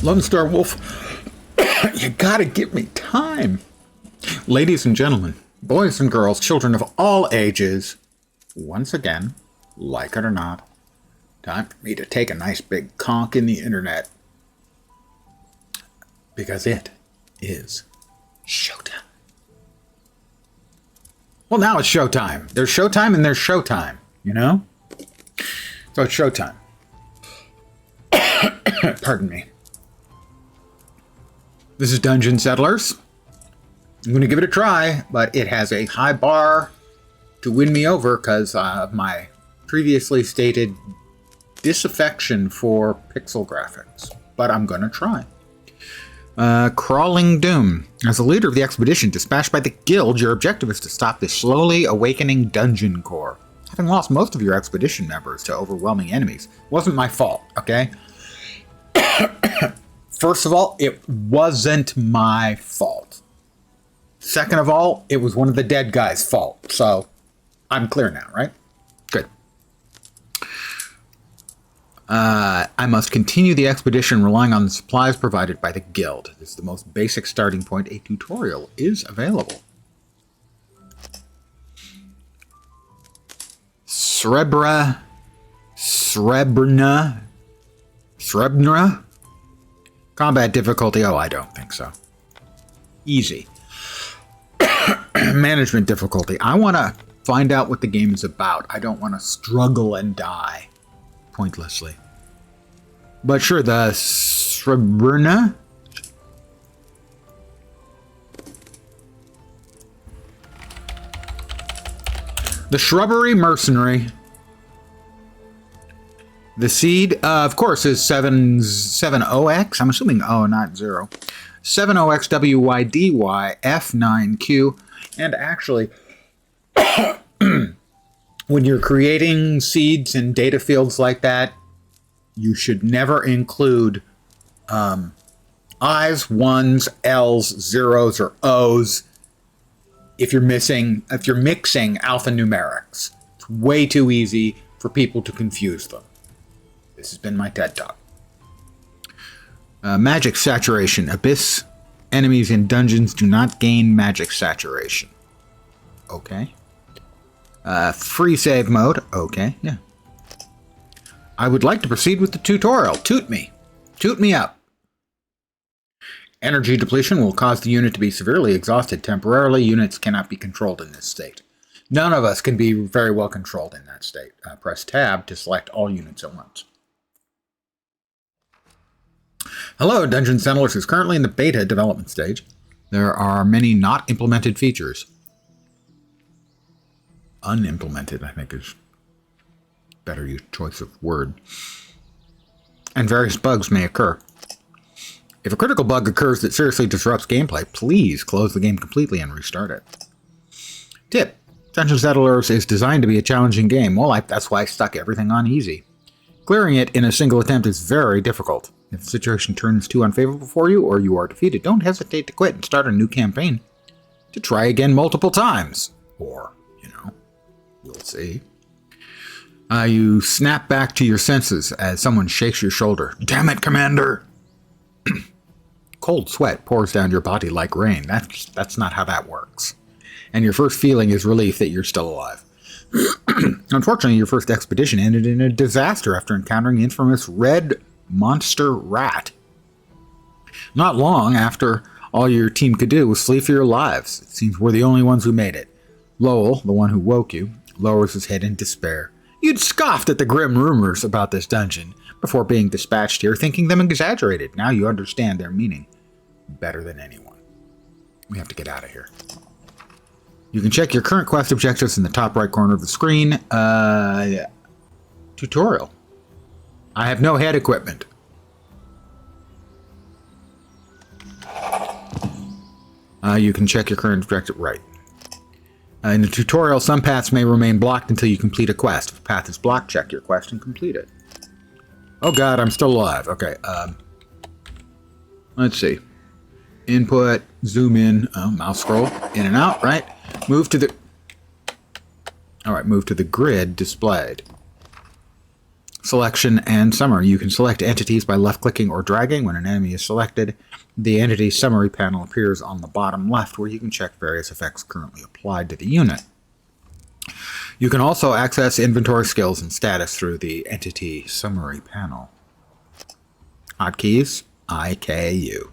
Lone Star Wolf, you gotta give me time. Ladies and gentlemen, boys and girls, children of all ages, once again, like it or not, time for me to take a nice big conk in the internet. Because it is showtime. Well, now it's showtime. There's showtime and there's showtime, you know? So it's showtime. Pardon me. This is Dungeon Settlers. I'm going to give it a try, but it has a high bar to win me over because of my previously stated disaffection for pixel graphics. But I'm going to try. Crawling Doom. As the leader of the expedition dispatched by the guild, your objective is to stop the slowly awakening dungeon core. Having lost most of your expedition members to overwhelming enemies wasn't my fault, okay? First of all, it wasn't my fault. Second of all, it was one of the dead guys' fault. So, I'm clear now, right? Good. I must continue the expedition relying on the supplies provided by the guild. This is the most basic starting point. A tutorial is available. Srebrna. Combat difficulty, oh, I don't think so. Easy. Management difficulty. I want to find out what the game is about. I don't want to struggle and die pointlessly. But sure, the Srebrna. The Shrubbery Mercenary. The seed, of course, is 70X. I'm assuming O, not 0. 70XWYDY F9Q. And actually, when you're creating seeds and data fields like that, you should never include I's, ones, L's, zeros, or O's if you're mixing alphanumerics. It's way too easy for people to confuse them. This has been my TED Talk. Magic Saturation. Abyss enemies in dungeons do not gain magic saturation. Okay. Free save mode. Okay, yeah. I would like to proceed with the tutorial. Toot me. Toot me up. Energy depletion will cause the unit to be severely exhausted temporarily. Units cannot be controlled in this state. None of us can be very well controlled in that state. Press Tab to select all units at once. Hello, Dungeon Settlers is currently in the beta development stage. There are many not implemented features. Unimplemented, I think, is better choice of word. And various bugs may occur. If a critical bug occurs that seriously disrupts gameplay, please close the game completely and restart it. Tip. Dungeon Settlers is designed to be a challenging game. Well, that's why I stuck everything on easy. Clearing it in a single attempt is very difficult. If the situation turns too unfavorable for you or you are defeated, don't hesitate to quit and start a new campaign to try again multiple times. Or, we'll see. You snap back to your senses as someone shakes your shoulder. Damn it, Commander! Cold sweat pours down your body like rain. That's not how that works. And your first feeling is relief that you're still alive. Unfortunately, your first expedition ended in a disaster after encountering the infamous red monster rat. Not long after, all your team could do was flee for your lives. It seems we're the only ones who made it. Lowell, the one who woke you, lowers his head in despair. You'd scoffed at the grim rumors about this dungeon before being dispatched here, thinking them exaggerated. Now you understand their meaning better than anyone. We have to get out of here. You can check your current quest objectives in the top right corner of the screen. Tutorial. I have no head equipment. You can check your current objective. Right. In the tutorial, some paths may remain blocked until you complete a quest. If a path is blocked, check your quest and complete it. Oh god, I'm still alive. Okay, let's see. Input, zoom in, mouse scroll, in and out, right? Move to the grid displayed. Selection and summary. You can select entities by left-clicking or dragging. When an enemy is selected, the entity summary panel appears on the bottom left, where you can check various effects currently applied to the unit. You can also access inventory, skills, and status through the entity summary panel. Hotkeys, IKU.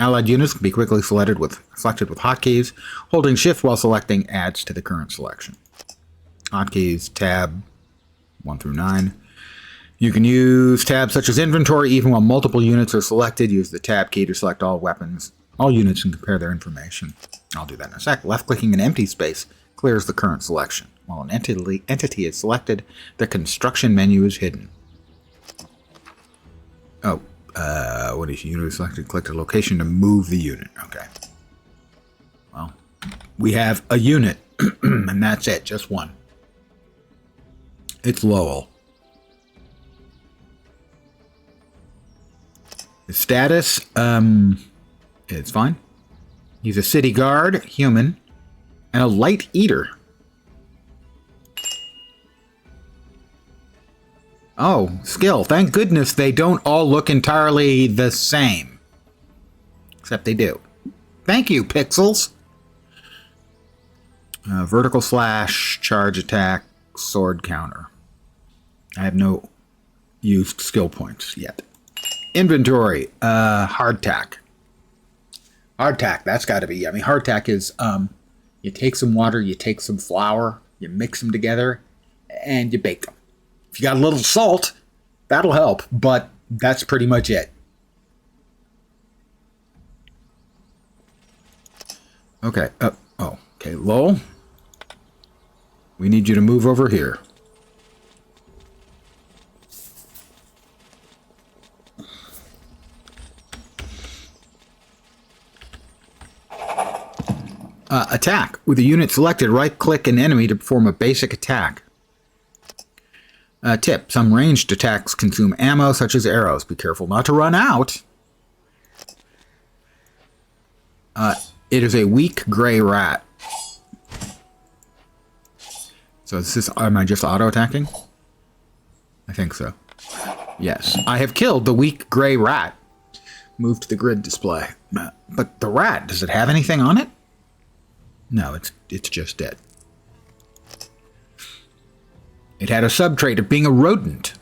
Allied units can be quickly selected with hotkeys. Holding shift while selecting adds to the current selection. Hotkeys, tab 1 through 9. You can use tabs such as inventory even while multiple units are selected. Use the tab key to select all weapons, all units, and compare their information. I'll do that in a sec. Left-clicking an empty space clears the current selection. While an entity is selected, the construction menu is hidden. Oh, what is unit selected? Click the location to move the unit. Okay. Well, we have a unit, and that's it, just one. It's Lowell. His status, it's fine. He's a city guard, human, and a light eater. Oh, skill. Thank goodness they don't all look entirely the same. Except they do. Thank you, Pixels. Vertical slash, charge attack, sword counter. I have no used skill points yet. Inventory, hardtack. Hardtack, that's got to be. I mean, hardtack is you take some water, you take some flour, you mix them together, and you bake them. If you got a little salt, that'll help, but that's pretty much it. Okay. Okay, Lowell. We need you to move over here. Attack. With a unit selected, right-click an enemy to perform a basic attack. Tip. Some ranged attacks consume ammo, such as arrows. Be careful not to run out. It is a weak gray rat. So is this, am I just auto-attacking? I think so. Yes. I have killed the weak gray rat. Move to the grid display. But the rat, does it have anything on it? No, it's just dead. It had a subtrait of being a rodent.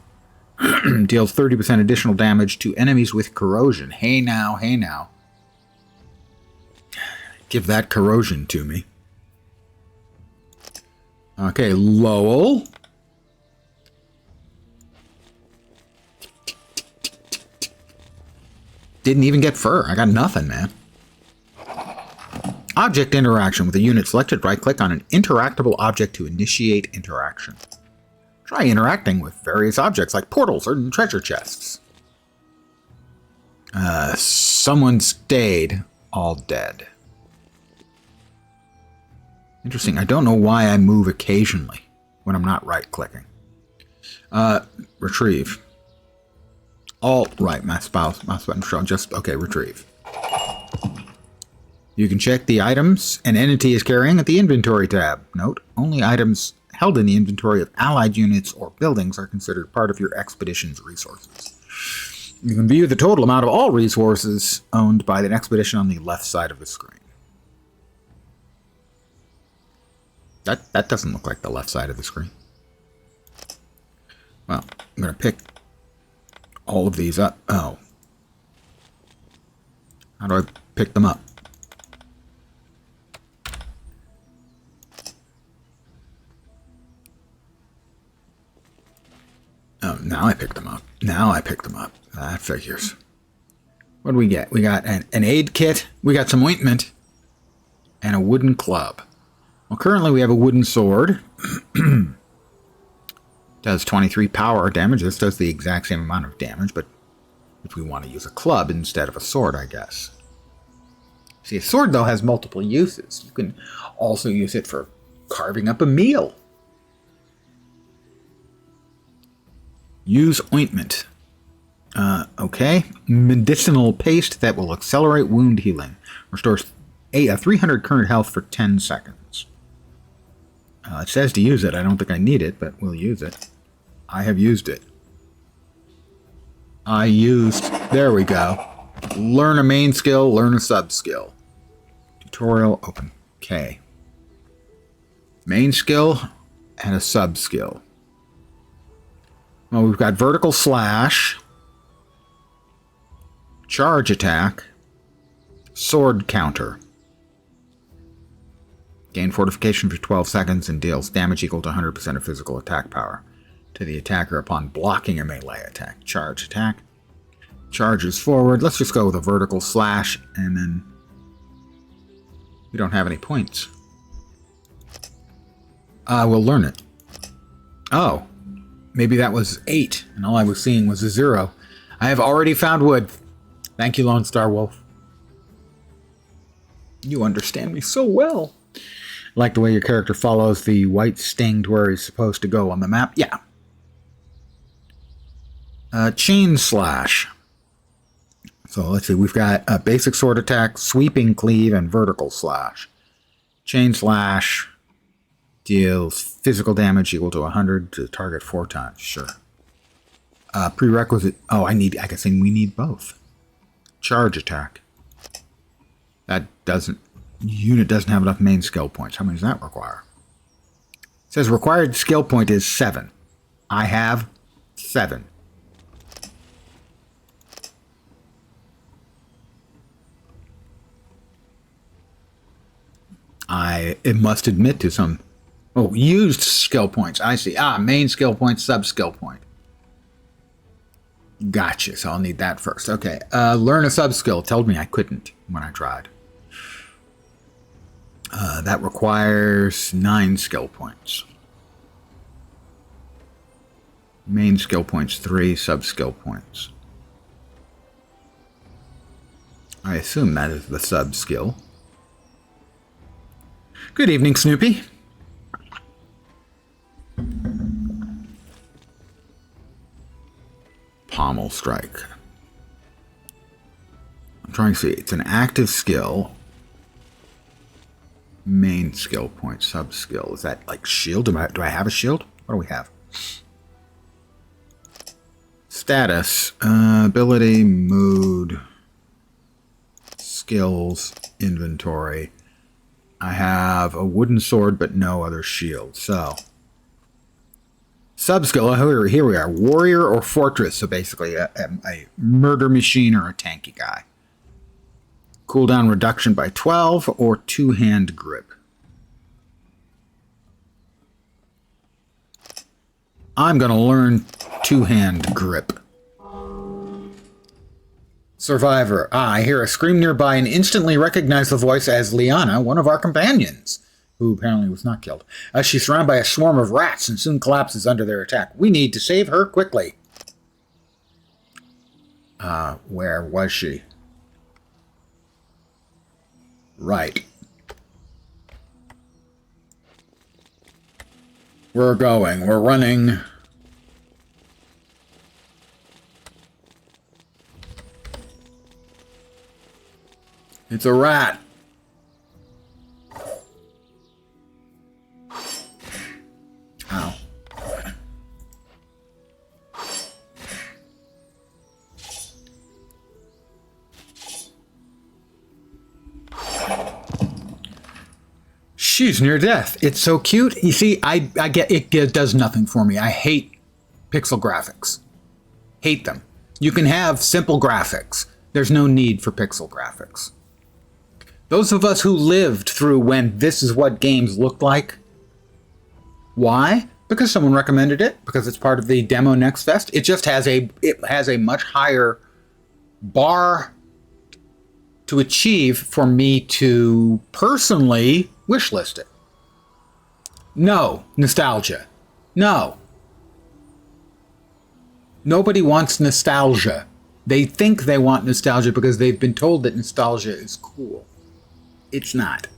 Deals 30% additional damage to enemies with corrosion. Hey now, hey now. Give that corrosion to me. Okay, Lowell. Didn't even get fur. I got nothing, man. Object interaction. With a unit selected, right-click on an interactable object to initiate interaction. Try interacting with various objects like portals or treasure chests. Someone stayed, all dead. Interesting. I don't know why I move occasionally when I'm not right-clicking. Retrieve. Alt right, mouse button shown. Just, okay, retrieve. You can check the items an entity is carrying at the inventory tab. Note, only items held in the inventory of allied units or buildings are considered part of your expedition's resources. You can view the total amount of all resources owned by the expedition on the left side of the screen. That doesn't look like the left side of the screen. Well, I'm going to pick all of these up. Oh. How do I pick them up? Oh, now I picked them up. Now I picked them up. That figures. What do we get? We got an aid kit. We got some ointment. And a wooden club. Well, currently we have a wooden sword. Does 23 power damage. This does the exact same amount of damage, but if we want to use a club instead of a sword, I guess. See, a sword, though, has multiple uses. You can also use it for carving up a meal. Use ointment. Okay. Medicinal paste that will accelerate wound healing. Restores 300 current health for 10 seconds. It says to use it. I don't think I need it, but we'll use it. I have used it. There we go. Learn a main skill, learn a sub skill. Tutorial, open. Okay. Main skill and a sub skill. Well, we've got vertical slash, charge attack, sword counter. Gain fortification for 12 seconds and deals damage equal to 100% of physical attack power to the attacker upon blocking a melee attack. Charge attack. Charges forward. Let's just go with a vertical slash, and then we don't have any points. We'll learn it. Oh, maybe that was 8, and all I was seeing was a 0. I have already found wood. Thank you, Lone Star Wolf. You understand me so well. Like the way your character follows the white sting to where he's supposed to go on the map? Yeah. Chain slash. So let's see, we've got a basic sword attack, sweeping cleave, and vertical slash. Chain slash deals physical damage equal to 100 to the target 4 times. Sure. Prerequisite. Oh, I guess we need both. Charge attack. Unit doesn't have enough main skill points. How many does that require? It says required skill point is 7. I have 7. It must admit to some... Oh, used skill points. I see. Main skill point, sub-skill point. Gotcha. So I'll need that first. Okay. Learn a sub-skill. Told me I couldn't when I tried. That requires 9 skill points. Main skill points 3, sub-skill points. I assume that is the sub-skill. Good evening, Snoopy. Pommel strike. I'm trying to see. It's an active skill. Main skill point, sub skill. Is that like shield? Do I have a shield? What do we have? Status, ability, mood, skills, inventory. I have a wooden sword, but no other shield. So, sub skill. Here we are. Warrior or fortress. So basically, a murder machine or a tanky guy. Cooldown reduction by 12 or two-hand grip. I'm going to learn two-hand grip. Survivor. I hear a scream nearby and instantly recognize the voice as Liana, one of our companions, who apparently was not killed. She's surrounded by a swarm of rats and soon collapses under their attack. We need to save her quickly. Where was she? Right. We're going. We're running. It's a rat. Ow. She's near death. It's so cute. You see, I get it does nothing for me. I hate pixel graphics. Hate them. You can have simple graphics. There's no need for pixel graphics. Those of us who lived through when this is what games looked like. Why? Because someone recommended it. Because it's part of the demo Next Fest. It just has a much higher bar to achieve for me to personally wishlist it. No. Nostalgia. No. Nobody wants nostalgia. They think they want nostalgia because they've been told that nostalgia is cool. It's not.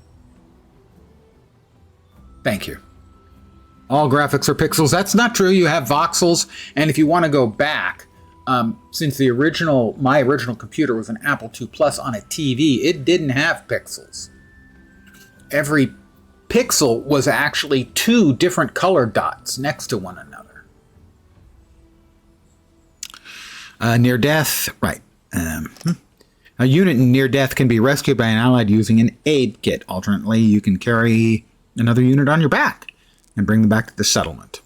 Thank you. All graphics are pixels. That's not true. You have voxels. And if you want to go back, since my original computer was an Apple II Plus on a TV, it didn't have pixels. Every pixel was actually 2 different color dots next to one another. Near death, right. A unit in near death can be rescued by an allied using an aid kit. Alternately, you can carry another unit on your back and bring them back to the settlement.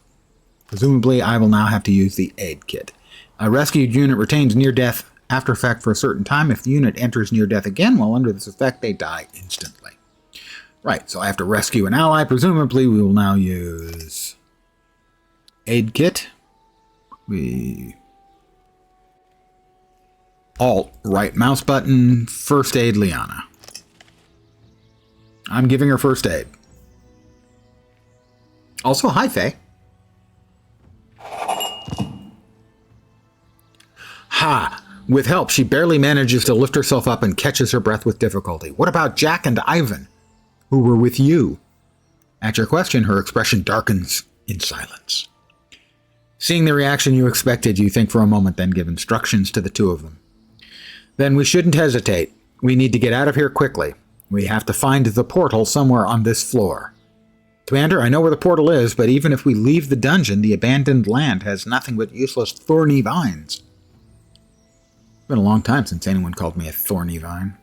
Presumably, I will now have to use the aid kit. A rescued unit retains near death after effect for a certain time. If the unit enters near death again while under this effect, they die instantly. Right, so I have to rescue an ally. Presumably, we will now use aid kit. Alt, right mouse button, first aid Liana. I'm giving her first aid. Also, hi Faye. Ha! With help, she barely manages to lift herself up and catches her breath with difficulty. What about Jack and Ivan, who were with you? At your question, her expression darkens in silence. Seeing the reaction you expected, you think for a moment, then give instructions to the two of them. Then we shouldn't hesitate. We need to get out of here quickly. We have to find the portal somewhere on this floor. Commander, I know where the portal is, but even if we leave the dungeon, the abandoned land has nothing but useless thorny vines. It's been a long time since anyone called me a thorny vine.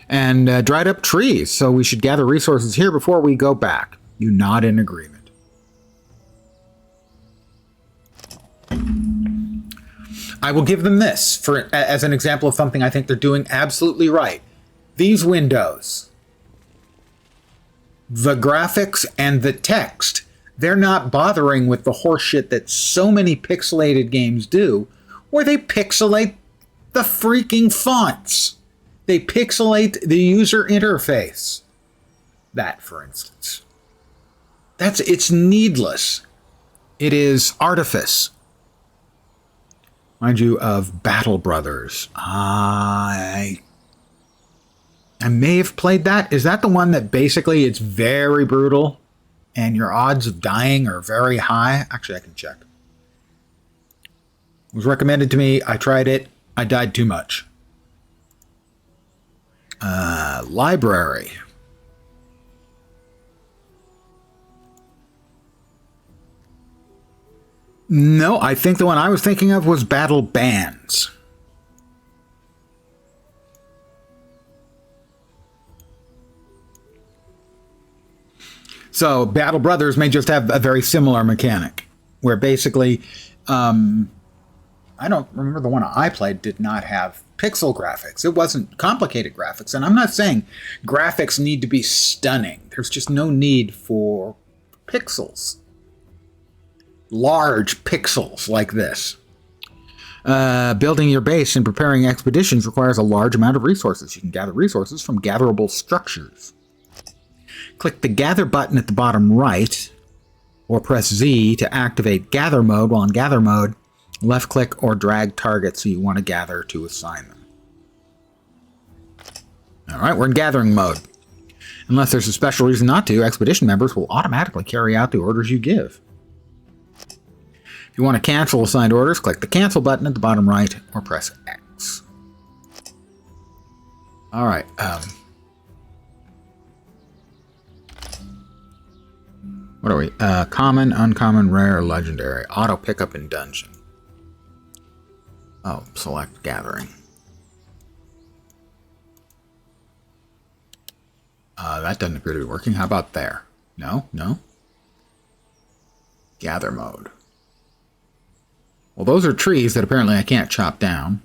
And dried up trees, so we should gather resources here before we go back. You nod in agreement. I will give them this as an example of something I think they're doing absolutely right. These windows, the graphics and the text, they're not bothering with the horseshit that so many pixelated games do, where they pixelate the freaking fonts. They pixelate the user interface. That, for instance. It's needless. It is artifice. Mind you, of Battle Brothers. I may have played that. Is that the one that basically it's very brutal and your odds of dying are very high? Actually, I can check. It was recommended to me. I tried it. I died too much. Library. No, I think the one I was thinking of was Battle Bands. So Battle Brothers may just have a very similar mechanic, where basically, I don't remember the one I played did not have pixel graphics. It wasn't complicated graphics, and I'm not saying graphics need to be stunning. There's just no need for pixels. Large pixels like this. Building your base and preparing expeditions requires a large amount of resources. You can gather resources from gatherable structures. Click the Gather button at the bottom right, or press Z to activate Gather mode. While in Gather mode, left-click or drag targets you want to gather to assign them. Alright, we're in Gathering mode. Unless there's a special reason not to, expedition members will automatically carry out the orders you give. If you want to cancel assigned orders, click the Cancel button at the bottom right, or press X. Alright, what are we? Common, uncommon, rare, legendary. Auto pickup in dungeon. Oh, select gathering. That doesn't appear to be working. How about there? No? No? Gather mode. Well, those are trees that apparently I can't chop down.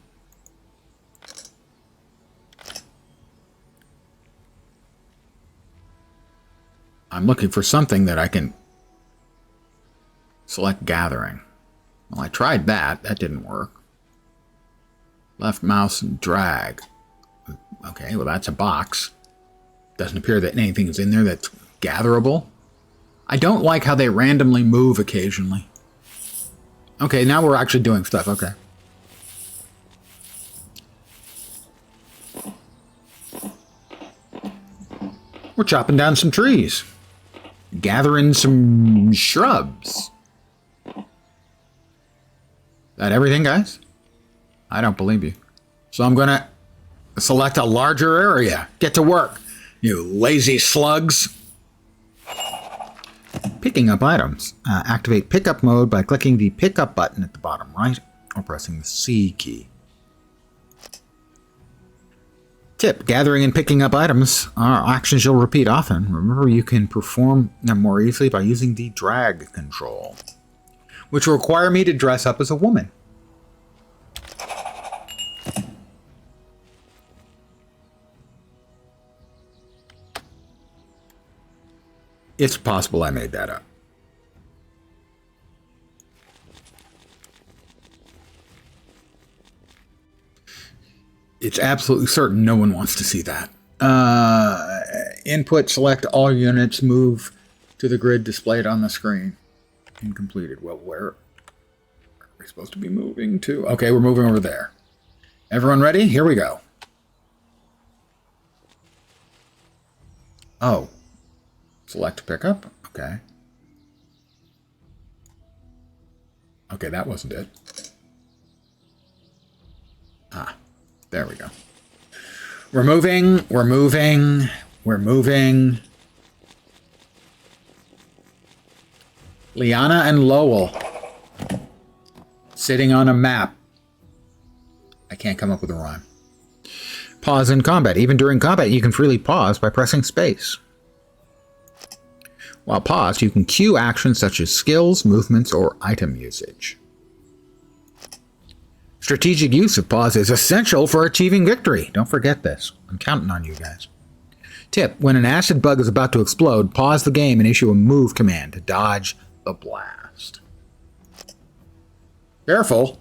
I'm looking for something that I can select gathering. Well, I tried that. That didn't work. Left mouse and drag. Okay, well, that's a box. Doesn't appear that anything is in there that's gatherable. I don't like how they randomly move occasionally. Okay, now we're actually doing stuff. Okay. We're chopping down some trees. Gathering some shrubs. That everything, guys? I don't believe you. So I'm going to select a larger area. Get to work, you lazy slugs. Picking up items. Activate pickup mode by clicking the pickup button at the bottom right, or pressing the C key. Tip, gathering and picking up items are actions you'll repeat often. Remember, you can perform them more easily by using the drag control, which will require me to dress up as a woman. It's possible I made that up. It's absolutely certain no one wants to see that. Input, select all units, move to the grid displayed on the screen. Incompleted. Well, where are we supposed to be moving to? Okay, we're moving over there. Everyone ready? Here we go. Oh. Select pickup. Okay. Okay, that wasn't it. Ah, there we go. We're moving, we're moving, we're moving. Liana and Lowell. Sitting on a map. I can't come up with a rhyme. Pause in combat. Even during combat, you can freely pause by pressing space. While paused, you can cue actions such as skills, movements, or item usage. Strategic use of pause is essential for achieving victory. Don't forget this. I'm counting on you guys. Tip, when an acid bug is about to explode, pause the game and issue a move command to dodge the blast. Careful.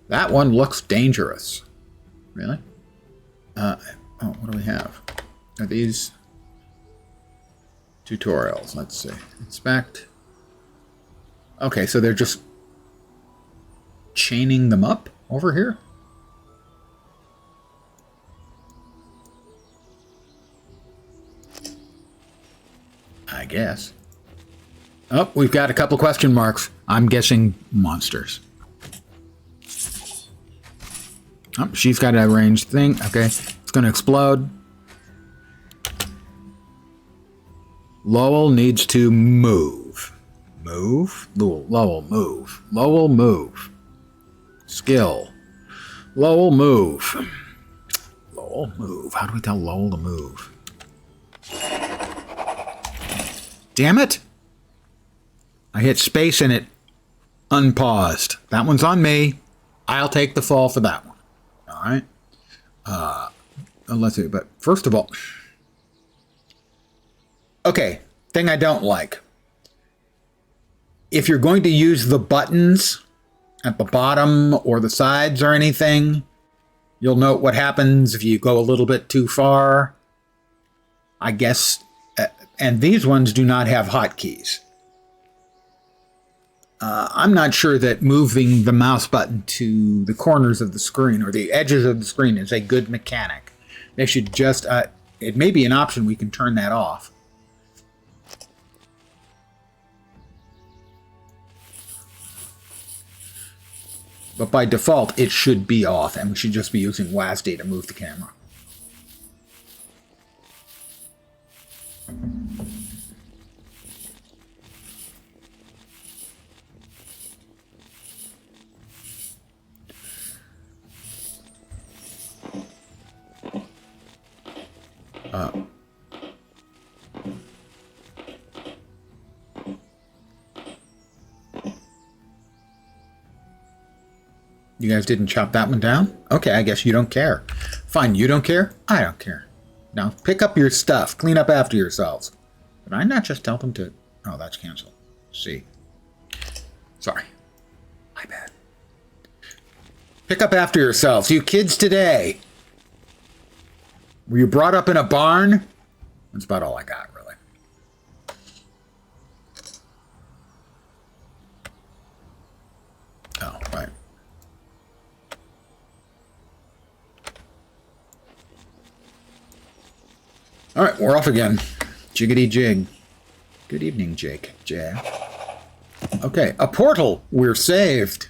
That one looks dangerous. Really? Oh, what do we have? Are these tutorials? Let's see. Inspect. Okay, so they're just chaining them up over here? I guess. Oh, we've got a couple question marks. I'm guessing monsters. Oh, she's got a ranged thing. Okay, it's going to explode. Lowell needs to move. Move? Lowell, move. Lowell, move. Skill. Lowell, move. Lowell, move. How do we tell Lowell to move? Damn it! I hit space and it unpaused. That one's on me. I'll take the fall for that one. All right. Let's see. But first of all, okay, thing I don't like. If you're going to use the buttons at the bottom or the sides or anything, you'll note what happens if you go a little bit too far. I guess, and these ones do not have hotkeys. I'm not sure that moving the mouse button to the corners of the screen or the edges of the screen is a good mechanic. They should just, it may be an option we can turn that off. But by default, it should be off, and we should just be using WASD to move the camera. You guys didn't chop that one down? Okay, I guess you don't care. Fine, you don't care? I don't care. Now, pick up your stuff. Clean up after yourselves. Did I not just tell them to... Oh, that's canceled. See. Sorry. My bad. Pick up after yourselves. You kids today. Were you brought up in a barn? That's about all I got, really. Oh, right. All right, we're off again. Jiggity jig. Good evening, Jake. Jay. Okay, a portal. We're saved.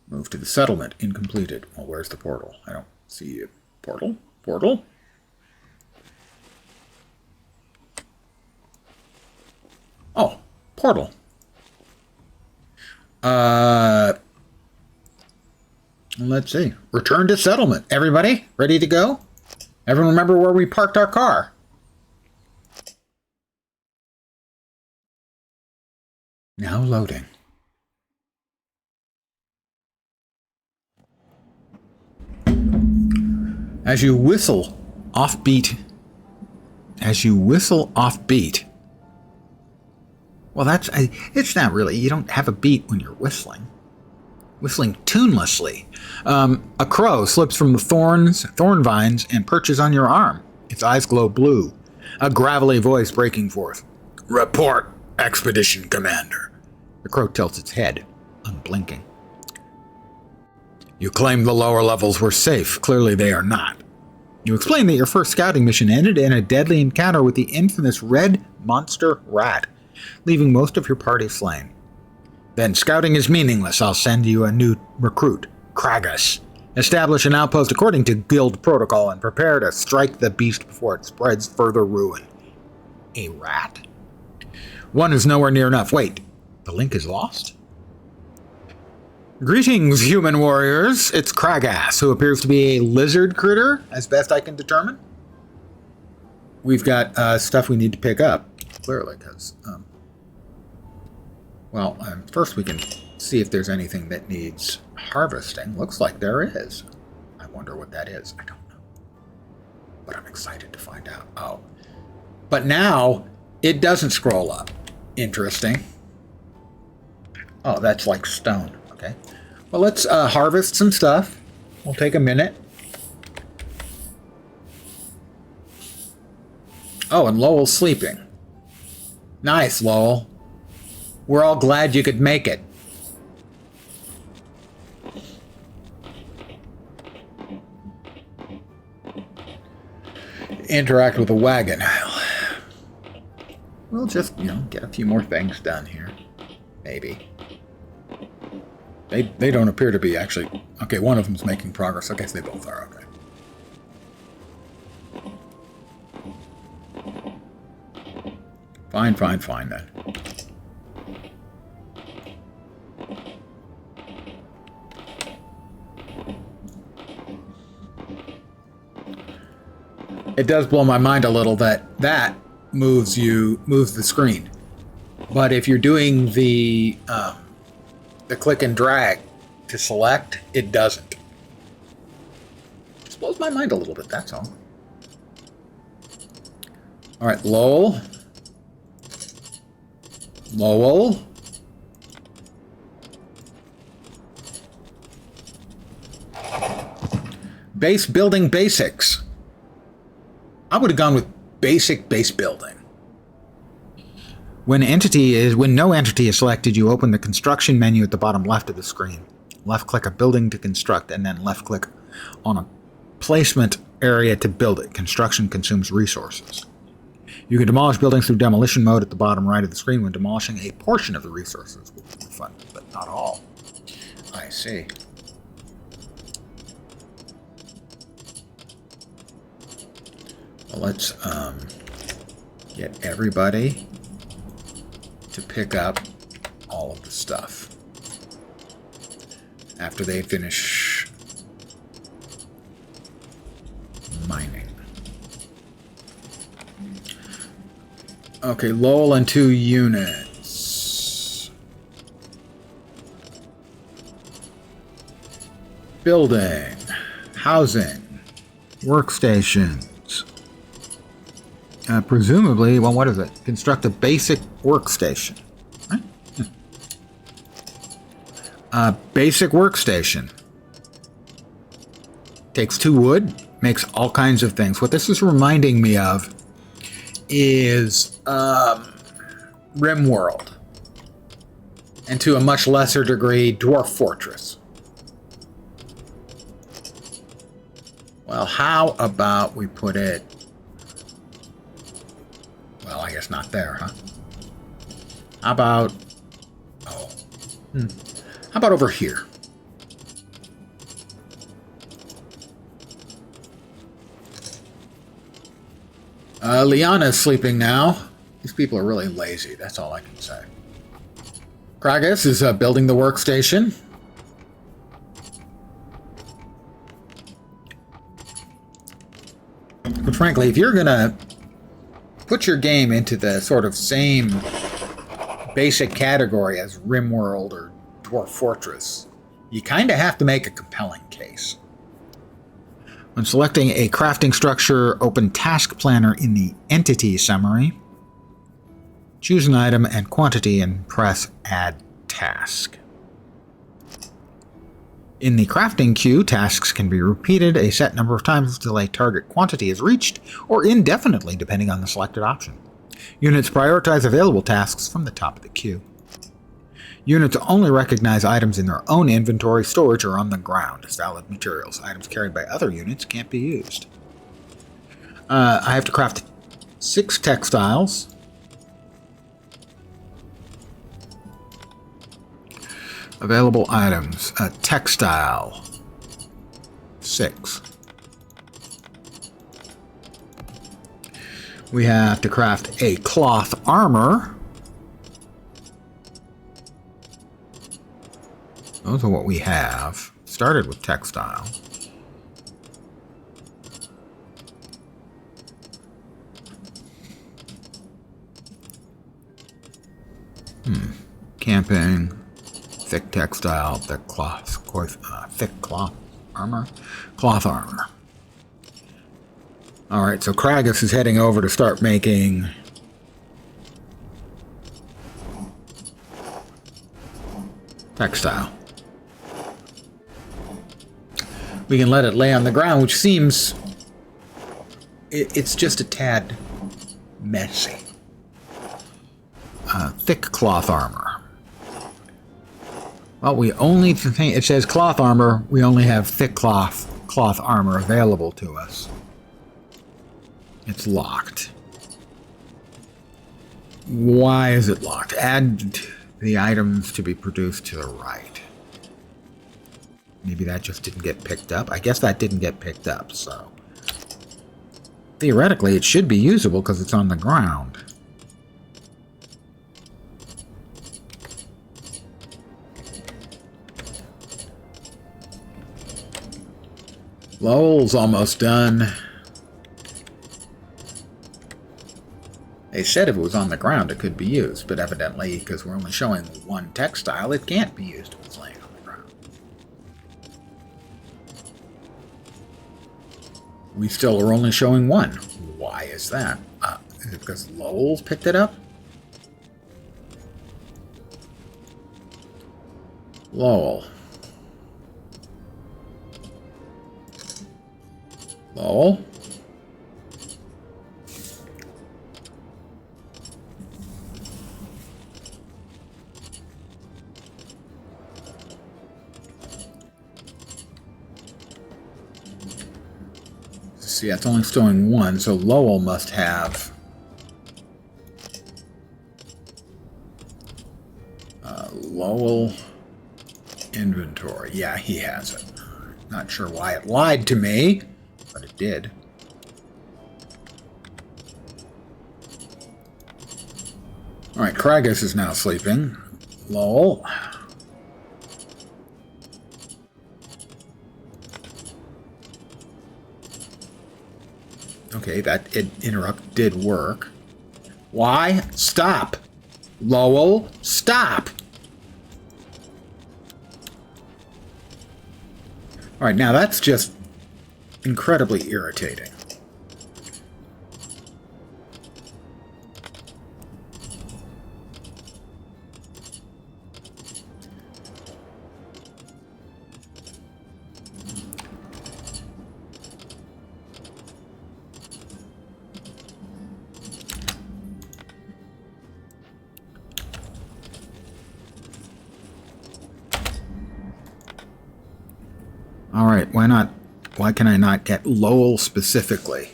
Move to the settlement. Incompleted. Well, where's the portal? I don't see a portal. Portal? Oh, portal. let's see. Return to settlement. Everybody, ready to go? Everyone remember where we parked our car? Now loading. As you whistle offbeat, well, it's not really, you don't have a beat when you're whistling tunelessly. A crow slips from the thorn vines and perches on your arm. Its eyes glow blue. A gravelly voice breaking forth. Report, Expedition Commander. The crow tilts its head, unblinking. You claim the lower levels were safe. Clearly they are not. You explain that your first scouting mission ended in a deadly encounter with the infamous red monster rat, leaving most of your party slain. Then scouting is meaningless. I'll send you a new recruit, Kragus. Establish an outpost according to guild protocol and prepare to strike the beast before it spreads further ruin. A rat? One is nowhere near enough. Wait, the link is lost? Greetings, human warriors. It's Kragas, who appears to be a lizard critter, as best I can determine. We've got stuff we need to pick up, clearly, because, first we can see if there's anything that needs harvesting. Looks like there is. I wonder what that is. I don't know. But I'm excited to find out. Oh. But now, it doesn't scroll up. Interesting. Oh, that's like stone. Okay. Well, let's harvest some stuff. We'll take a minute. Oh, and Lowell's sleeping. Nice, Lowell. We're all glad you could make it. Interact with a wagon. We'll just, get a few more things done here. Maybe. They don't appear to be actually... Okay, one of them's making progress. I guess they both are. Okay. Fine then. It does blow my mind a little that moves the screen. But if you're doing the click and drag to select, it doesn't. Just blows my mind a little bit, that's all. All right, Lowell. Base building basics. I would have gone with basic base building. When no entity is selected, you open the construction menu at the bottom left of the screen. Left-click a building to construct, and then left-click on a placement area to build it. Construction consumes resources. You can demolish buildings through demolition mode at the bottom right of the screen. When demolishing, a portion of the resources will be refunded, but not all. I see. Well, let's get everybody to pick up all of the stuff after they finish mining. Okay, Lowell and 2 units. Building, housing, workstations. Presumably, well, what is it? Construct a basic workstation. Right? Basic workstation. Takes 2 wood, makes all kinds of things. What this is reminding me of is RimWorld. And to a much lesser degree, Dwarf Fortress. Well, how about we put it... Well, I guess not there, huh? How about... Oh. How about over here? Liana's sleeping now. These people are really lazy, that's all I can say. Kragus is building the workstation. frankly, if you're going to put your game into the sort of same basic category as RimWorld or Dwarf Fortress, you kind of have to make a compelling case. When selecting a crafting structure, open Task Planner in the Entity Summary, choose an item and quantity and press Add Task. In the crafting queue, tasks can be repeated a set number of times until a target quantity is reached, or indefinitely depending on the selected option. Units prioritize available tasks from the top of the queue. Units only recognize items in their own inventory, storage, or on the ground as valid materials. Items carried by other units can't be used. I have to craft 6 textiles. Available items. Textile. 6. We have to craft a cloth armor. Those are what we have. Started with textile. Camping. Thick textile, thick cloth, thick cloth armor, cloth armor. All right, so Kragus is heading over to start making textile. We can let it lay on the ground, which seems it's just a tad messy. Thick cloth armor. Well, we only think it says cloth armor. We only have thick cloth armor available to us. It's locked. Why is it locked? Add the items to be produced to the right. Maybe that just didn't get picked up. I guess that didn't get picked up, so theoretically it should be usable because it's on the ground. Lowell's almost done. They said if it was on the ground it could be used, but evidently, because we're only showing one textile, it can't be used if it's laying on the ground. We still are only showing one. Why is that? Is it because Lowell's picked it up? Lowell. Lowell? See, it's only showing one, so Lowell must have Lowell inventory. Yeah, he has it. Not sure why it lied to me, but it did. All right, Kragus is now sleeping. Lowell. Okay, that interrupt did work. Why? Stop! Lowell, stop! Alright, now that's just incredibly irritating. Alright, why not? Why can I not get Lowell specifically?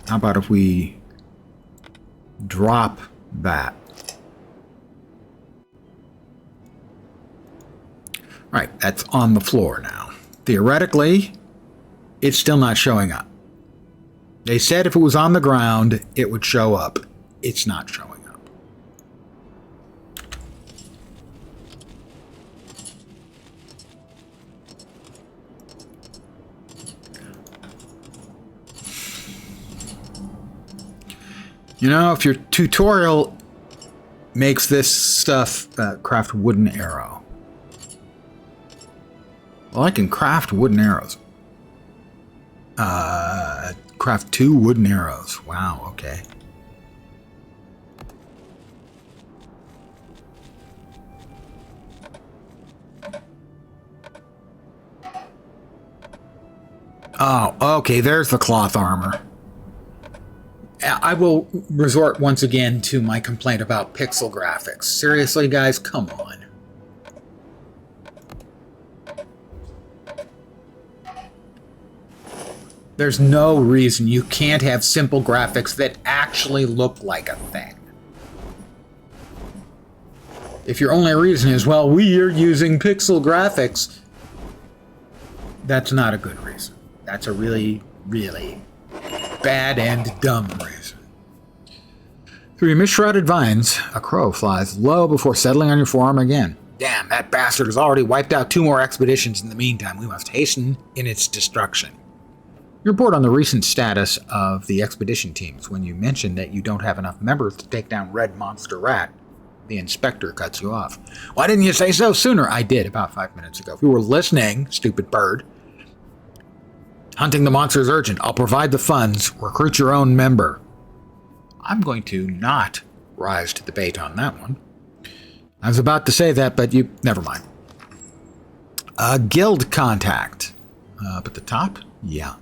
How about if we drop that? Alright, that's on the floor now. Theoretically, it's still not showing up. They said if it was on the ground, it would show up. It's not showing up. You know, if your tutorial makes this stuff, craft wooden arrow. Well, I can craft wooden arrows. Craft 2 wooden arrows. Wow, okay. Oh, okay, there's the cloth armor. I will resort once again to my complaint about pixel graphics. Seriously, guys, come on. There's no reason you can't have simple graphics that actually look like a thing. If your only reason is, well, we are using pixel graphics, that's not a good reason. That's a really, really bad and dumb reason. Through your mist-shrouded vines, a crow flies low before settling on your forearm again. Damn, that bastard has already wiped out 2 more expeditions in the meantime. We must hasten in its destruction. You report on the recent status of the expedition teams. When you mention that you don't have enough members to take down Red Monster Rat, the inspector cuts you off. Why didn't you say so sooner? I did about 5 minutes ago. If you were listening, stupid bird. Hunting the monster is urgent. I'll provide the funds. Recruit your own member. I'm going to not rise to the bait on that one. I was about to say that, but you... Never mind. Guild contact. Up at the top? Yeah.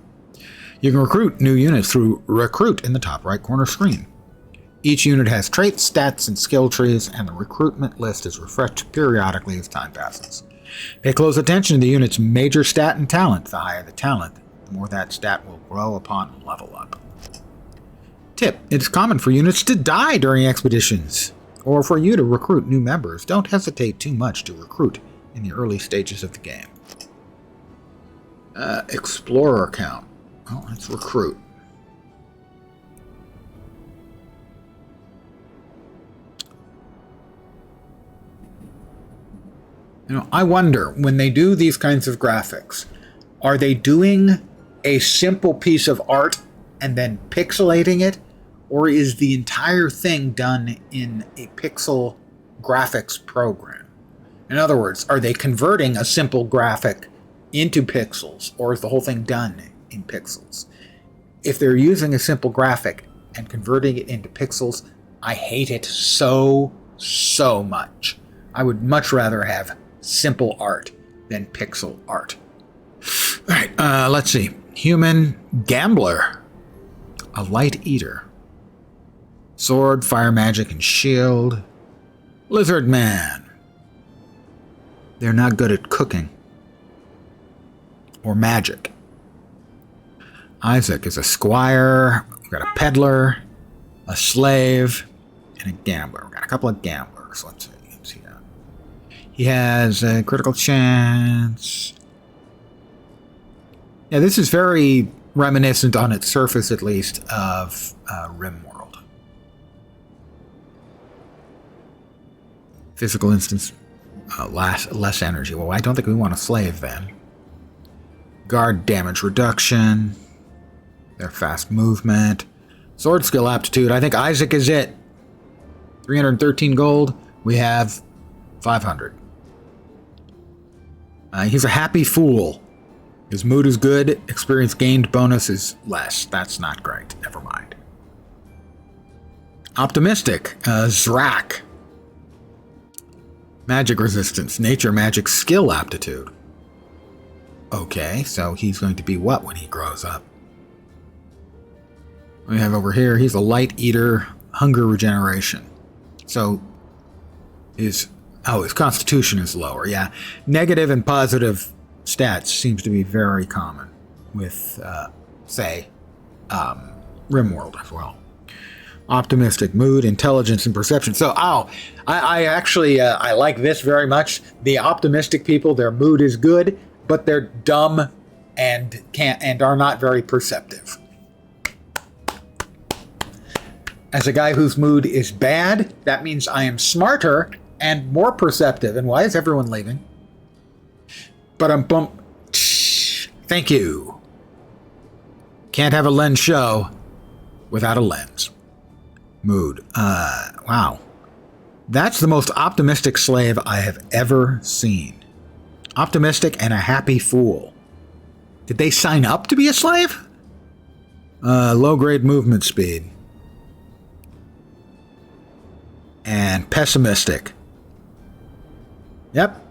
You can recruit new units through Recruit in the top right corner screen. Each unit has traits, stats, and skill trees, and the recruitment list is refreshed periodically as time passes. Pay close attention to the unit's major stat and talent. The higher the talent, the more that stat will grow upon level up. Tip: it is common for units to die during expeditions, or for you to recruit new members. Don't hesitate too much to recruit in the early stages of the game. Explorer count. Well, let's recruit. You know, I wonder, when they do these kinds of graphics, are they doing a simple piece of art and then pixelating it? Or is the entire thing done in a pixel graphics program? In other words, are they converting a simple graphic into pixels, or is the whole thing done in pixels? If they're using a simple graphic and converting it into pixels, I hate it so much. I would much rather have simple art than pixel art. All right, let's see. Human gambler, a light eater, sword, fire magic, and shield. Lizard man. They're not good at cooking or magic. Isaac is a squire. We've got a peddler, a slave, and a gambler. We've got a couple of gamblers. Let's see. He has a critical chance. Yeah, this is very reminiscent on its surface, at least, of RimWorld. Physical instance, less energy. Well, I don't think we want a slave then. Guard damage reduction. Their fast movement. Sword skill aptitude. I think Isaac is it. 313 gold. We have 500. He's a happy fool. His mood is good. Experience gained bonus is less. That's not great. Never mind. Optimistic. Zrak. Magic resistance. Nature magic skill aptitude. Okay, so he's going to be what when he grows up? We have over here, he's a light eater, hunger regeneration. So his constitution is lower, yeah. Negative and positive stats seems to be very common with, RimWorld as well. Optimistic, mood, intelligence, and perception. So, I actually like this very much. The optimistic people, their mood is good, but they're dumb and are not very perceptive. As a guy whose mood is bad, that means I am smarter and more perceptive. And why is everyone leaving? Thank you. Can't have a lens show without a lens. Mood. Wow. That's the most optimistic slave I have ever seen. Optimistic and a happy fool. Did they sign up to be a slave? Low-grade movement speed. And pessimistic. Yep.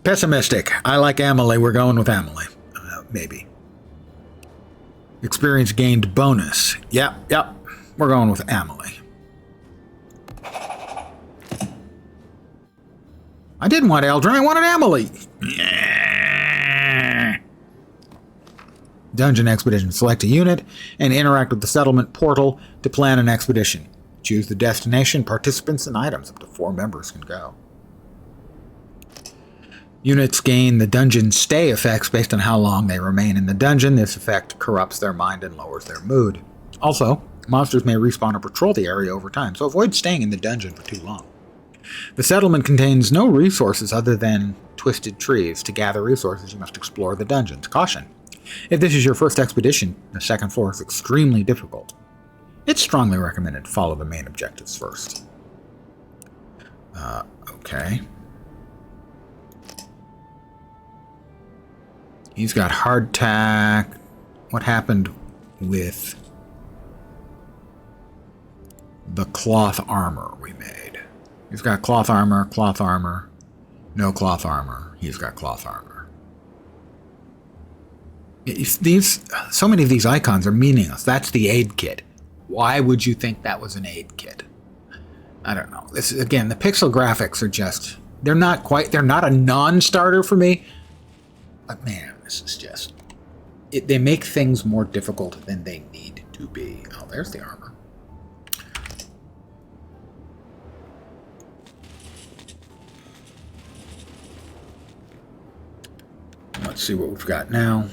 Pessimistic. I like Emily. We're going with Emily. Maybe. Experience gained bonus. Yep. We're going with Emily. I didn't want Eldrin. I wanted Emily. Dungeon expedition. Select a unit and interact with the settlement portal to plan an expedition. Choose the destination, participants, and items. Up to 4 members can go. Units gain the dungeon stay effects based on how long they remain in the dungeon. This effect corrupts their mind and lowers their mood. Also, monsters may respawn or patrol the area over time, so avoid staying in the dungeon for too long. The settlement contains no resources other than twisted trees. To gather resources, you must explore the dungeons. Caution. If this is your first expedition, the second floor is extremely difficult. It's strongly recommended to follow the main objectives first. Okay. He's got hardtack. What happened with the cloth armor we made? He's got cloth armor, no cloth armor. He's got cloth armor. So many of these icons are meaningless. That's the aid kit. Why would you think that was an aid kit? I don't know. This is, again, the pixel graphics are just, they're not a non-starter for me. But man, this is just, they make things more difficult than they need to be. Oh, there's the armor. Let's see what we've got now.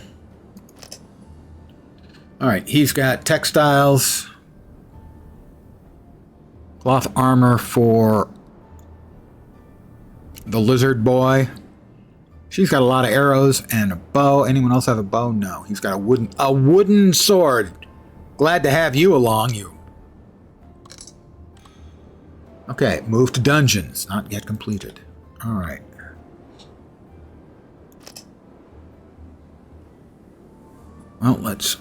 All right, he's got textiles, cloth armor for the lizard boy. She's got a lot of arrows and a bow. Anyone else have a bow? No. He's got a wooden sword. Glad to have you along, you. Okay, move to dungeons. Not yet completed. All right. Well, let's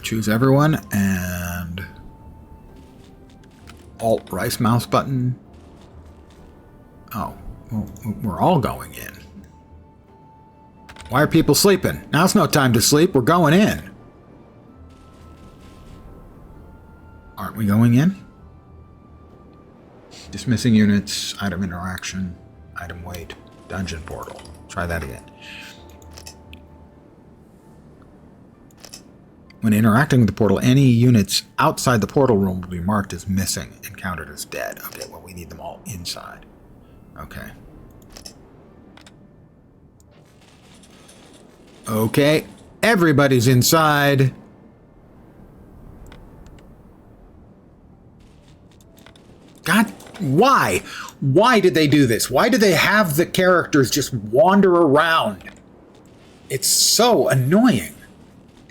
choose everyone and Alt right mouse button. Oh, well, we're all going in. Why are people sleeping? Now's no time to sleep. We're going in. Aren't we going in? Dismissing units, item interaction, item wait, dungeon portal. Try that again. When interacting with the portal, any units outside the portal room will be marked as missing and counted as dead. Okay, well, we need them all inside. Okay. Okay, everybody's inside. God, why? Why did they do this? Why do they have the characters just wander around? It's so annoying.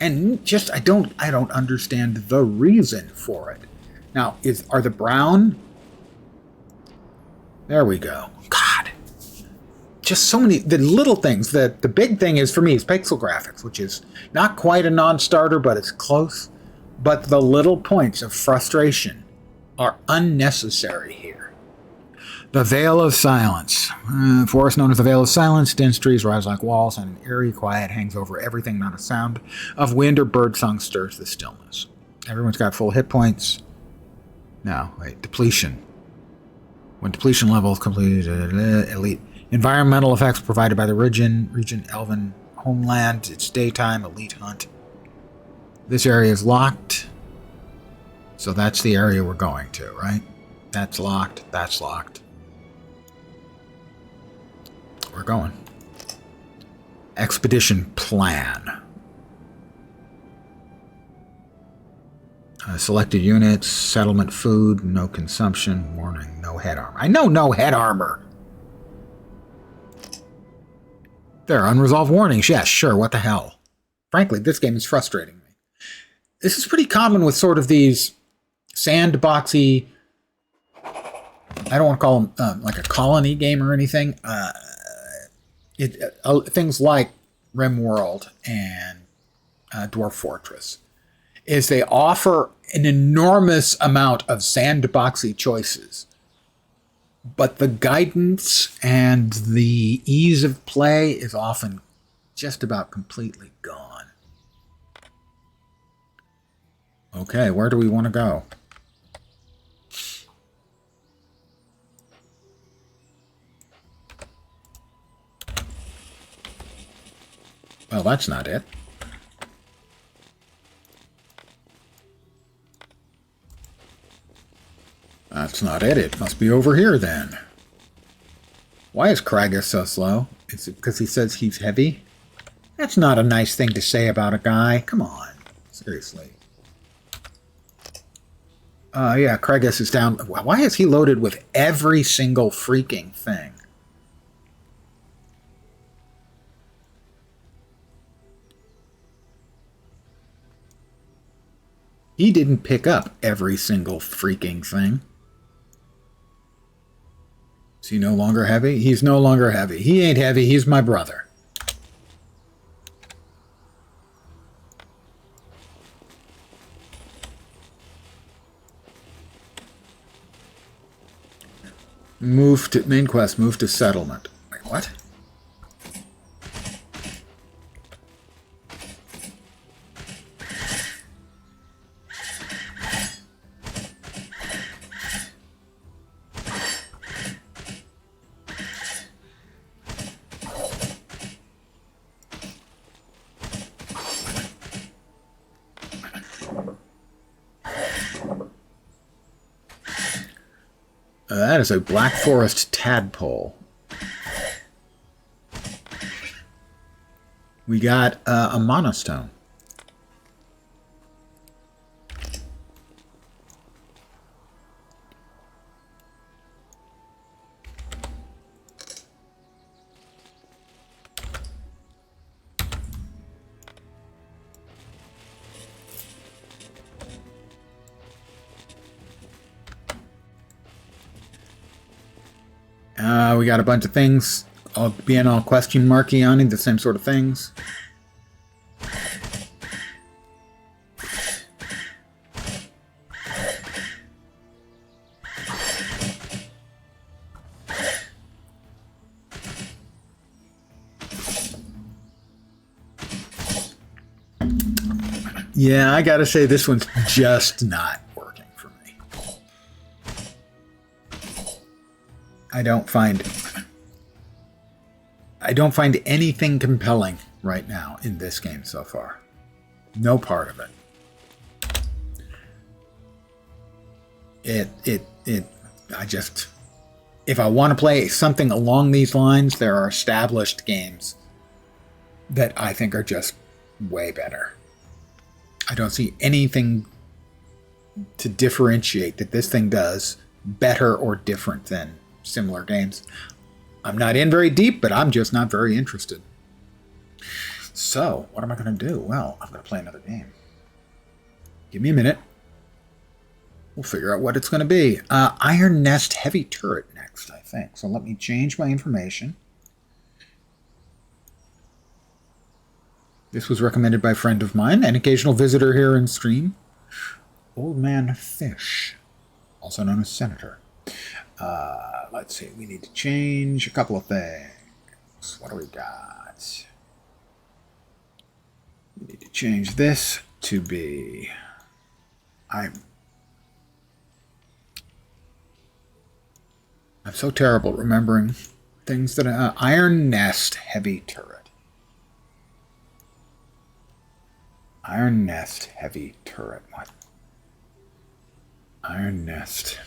And just, I don't understand the reason for it. Now, are the brown? There we go. God. Just so many, the little things. The big thing is, for me, is pixel graphics, which is not quite a non-starter, but it's close. But the little points of frustration are unnecessary here. The Veil of Silence. Forest known as the Veil of Silence. Dense trees rise like walls, and an eerie quiet hangs over everything. Not a sound of wind or bird song stirs the stillness. Everyone's got full hit points. No, wait. Depletion. When depletion level is completed, elite. Environmental effects provided by the region, Elven Homeland. It's daytime, elite hunt. This area is locked. So that's the area we're going to, right? That's locked. That's locked. We're going. Expedition plan. Selected units, settlement food, no consumption, warning, no head armor. I know no head armor. There are unresolved warnings. Yes, sure, what the hell. Frankly, this game is frustrating me. This is pretty common with sort of these sandboxy. I don't want to call them like a colony game or anything. Things like RimWorld and Dwarf Fortress is they offer an enormous amount of sandboxy choices, but the guidance and the ease of play is often just about completely gone. Okay, where do we want to go? Well, that's not it. That's not it. It must be over here then. Why is Kragus so slow? Is it because he says he's heavy? That's not a nice thing to say about a guy. Come on. Seriously. Yeah, Kragus is down. Why is he loaded with every single freaking thing? He didn't pick up every single freaking thing. Is he no longer heavy? He's no longer heavy. He ain't heavy. He's my brother. Move to main quest. Move to settlement. Wait, what? That is a Black Forest tadpole. We got a monostone. We got a bunch of things all being all question marky on it, the same sort of things. Yeah, I gotta say this one's just not working for me. I don't find anything compelling right now in this game so far. No part of it. If I want to play something along these lines, there are established games that I think are just way better. I don't see anything to differentiate that this thing does better or different than similar games. I'm not in very deep, but I'm just not very interested. So, what am I going to do? Well, I'm going to play another game. Give me a minute. We'll figure out what it's going to be. Iron Nest Heavy Turret next, I think. So let me change my information. This was recommended by a friend of mine, an occasional visitor here in stream. Old Man Fish, also known as Senator. Let's see, we need to change a couple of things. What do we got? We need to change this to be... I'm so terrible at remembering things that... Iron Nest Heavy Turret. Iron Nest Heavy Turret. What? Iron Nest.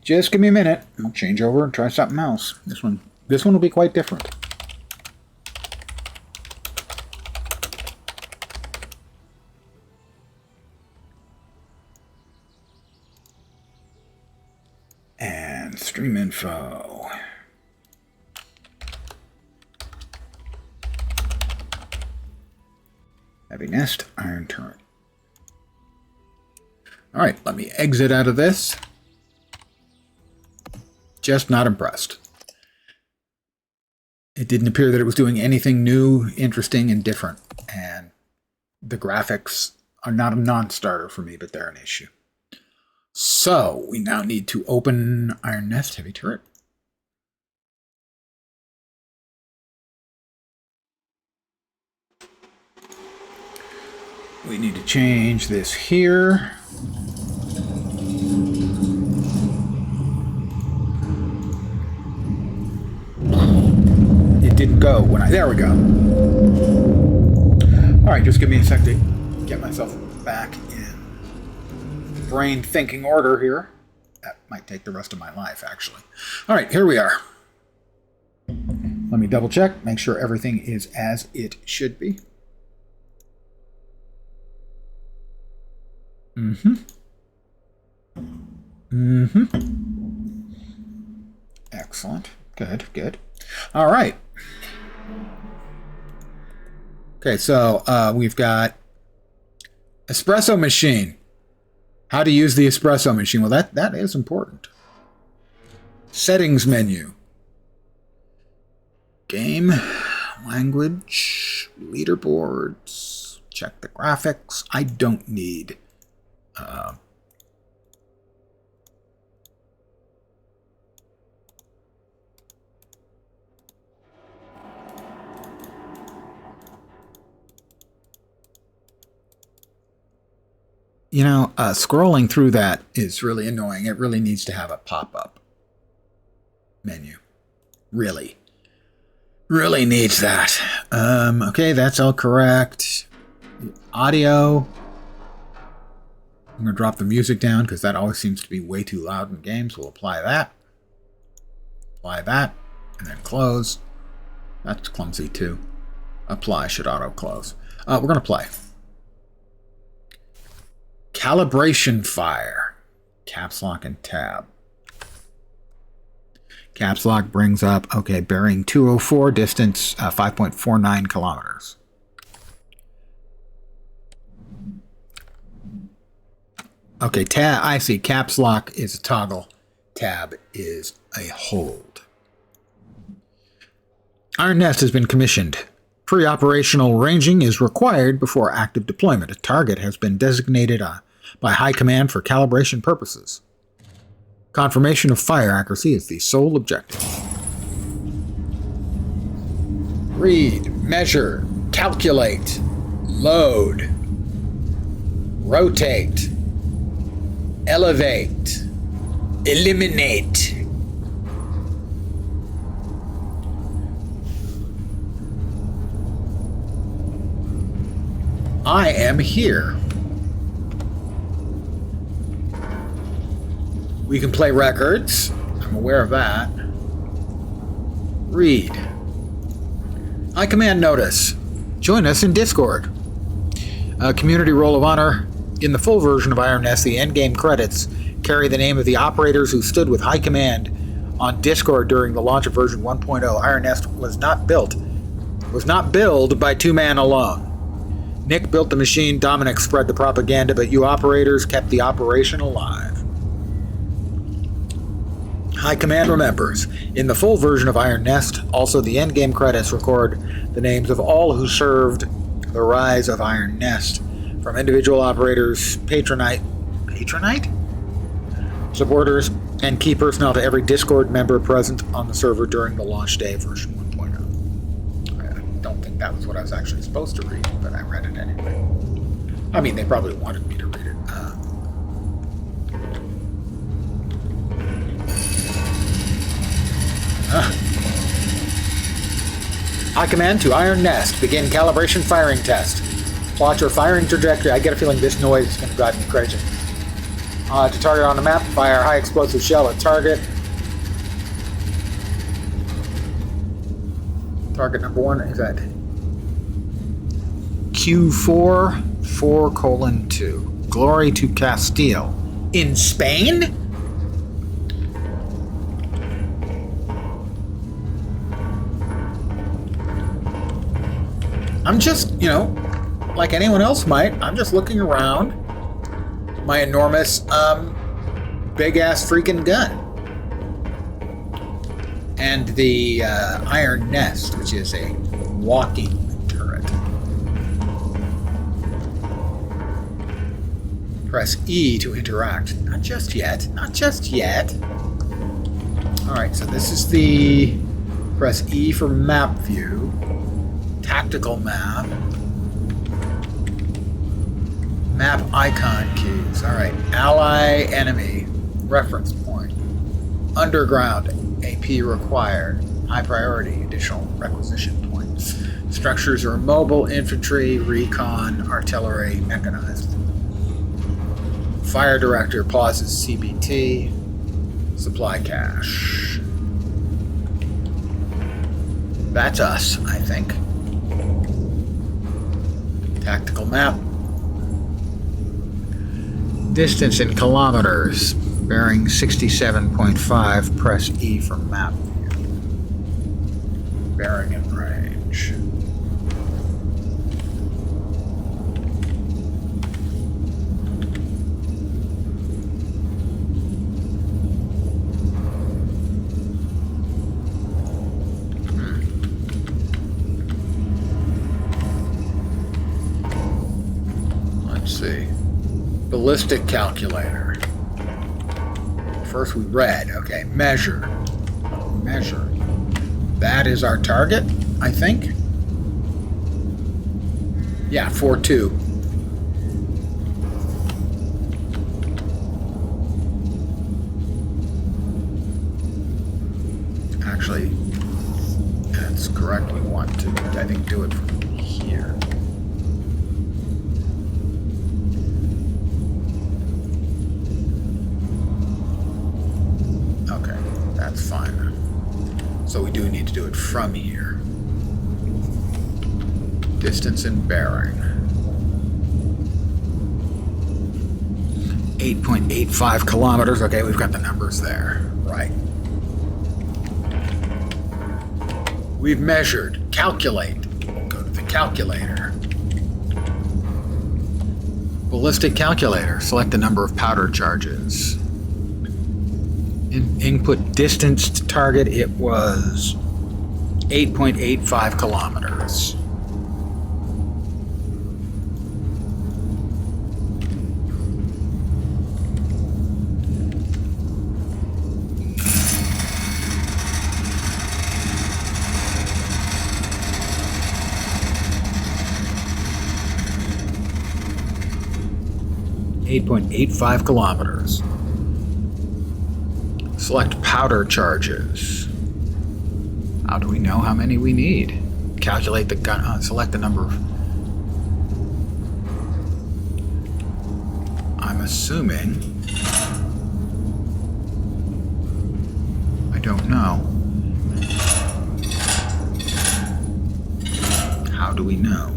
Just give me a minute. I'll change over and try something else. This one will be quite different. And stream info. Heavy nest, iron turret. All right, let me exit out of this. Just not impressed. It didn't appear that it was doing anything new, interesting, and different. And the graphics are not a non-starter for me, but they're an issue. So we now need to open Iron Nest Heavy Turret. We need to change this here. It didn't go when I... There we go. All right, just give me a sec to get myself back in brain thinking order here. That might take the rest of my life, actually. All right, here we are. Let me double check, make sure everything is as it should be. Excellent. Good, good. All right. Okay, so we've got espresso machine. How to use the espresso machine. Well, that is important. Settings menu. Game, language, leaderboards. Check the graphics. I don't need... You know, scrolling through that is really annoying. It really needs to have a pop-up menu. Really. Really needs that. Okay, that's all correct. Audio. I'm going to drop the music down because that always seems to be way too loud in games. We'll apply that. Apply that. And then close. That's clumsy too. Apply should auto-close. We're going to play. Calibration fire. Caps lock and tab. Caps lock brings up, okay, bearing 204, distance 5.49 kilometers. Okay, tab, I see. Caps lock is a toggle. Tab is a hold. Iron Nest has been commissioned. Pre-operational ranging is required before active deployment. A target has been designated by High Command for calibration purposes. Confirmation of fire accuracy is the sole objective. Read, measure, calculate, load, rotate, elevate, eliminate. I am here. We can play records. I'm aware of that. Read. High Command notice. Join us in Discord. Community Roll of Honor. In the full version of Iron Nest, the endgame credits carry the name of the operators who stood with High Command on Discord during the launch of version 1.0. Iron Nest was not built by two men alone. Nick built the machine, Dominic spread the propaganda, but you operators kept the operation alive. High Command remembers. In the full version of Iron Nest, also the endgame credits record the names of all who served the rise of Iron Nest, from individual operators, patronite, supporters, and key personnel to every Discord member present on the server during the launch day of version 1.0. I don't think that was what I was actually supposed to read, but I read it anyway. I mean, they probably wanted me to read it. High Command to Iron Nest. Begin calibration firing test. Plot your firing trajectory. I get a feeling this noise is going to drive me crazy. To target on the map, fire high explosive shell at target. Target number 1 is at Q4 4:2. Glory to Castile. In Spain? I'm just, like anyone else might, I'm just looking around my enormous, big-ass freaking gun. And the Iron Nest, which is a walking turret. Press E to interact. Not just yet. Not just yet. Alright, so this is the... Press E for map view. Tactical map. Map icon keys. Alright. Ally, enemy. Reference point. Underground. AP required. High priority. Additional requisition points. Structures are mobile, infantry, recon, artillery, mechanized. Fire director pauses CBT. Supply cache. That's us, I think. Tactical map. Distance in kilometers. Bearing 67.5. Press E for map view. Bearing and range. Let's see. Ballistic calculator. First we read. Okay, measure. Measure. That is our target, I think. Yeah, 4-2. Actually, that's correct. We want to, I think, do it from here. Okay, that's fine. So we do need to do it from here. Distance and bearing. 8.85 kilometers. Okay, we've got the numbers there. Right. We've measured. Calculate. Go to the calculator. Ballistic calculator. Select the number of powder charges. Input distance to target, it was 8.85 kilometers. .85 kilometers. Select powder charges. How do we know how many we need? Calculate the gun. Select the number of. I'm assuming. I don't know. How do we know?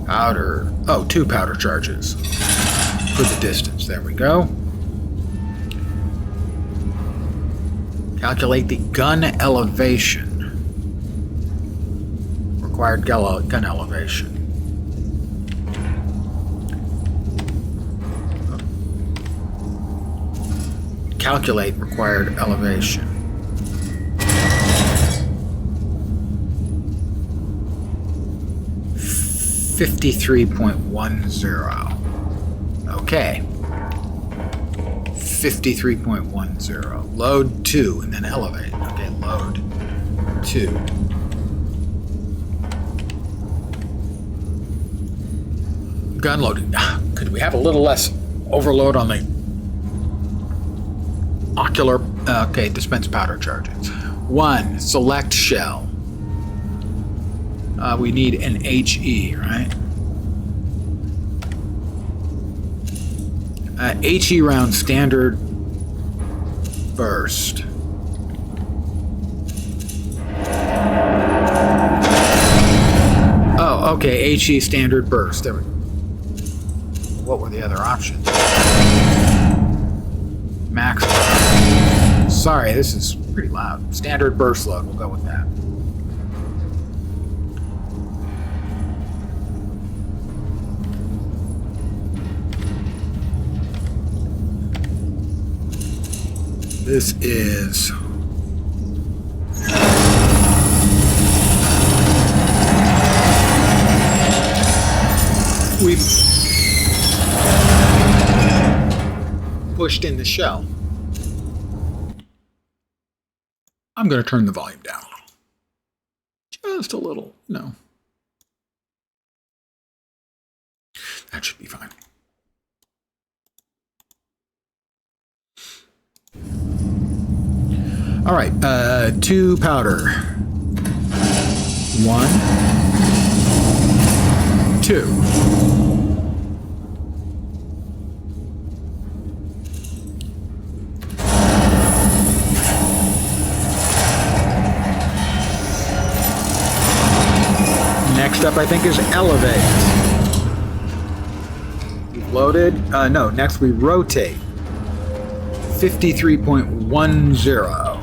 Powder. Oh, 2 powder charges for the distance. There we go. Calculate the gun elevation. Required gun elevation. Calculate required elevation. $53.10. Okay. 53.10. Load 2 and then elevate. Okay, load 2. Gun loading. Could we have a little less overload on the ocular? Okay, dispense powder charges. 1. Select shell. We need an HE, right? HE round standard burst. Oh, okay, HE standard burst. There we go. What were the other options? Max. Sorry, this is pretty loud. Standard burst load. We'll go with that. This is... We've pushed in the shell. I'm going to turn the volume down a little. Just a little, no. That should be fine. All right, 2 powder. 1, 2. Next up, I think, is elevate. We've loaded. No, next we rotate. 53.10.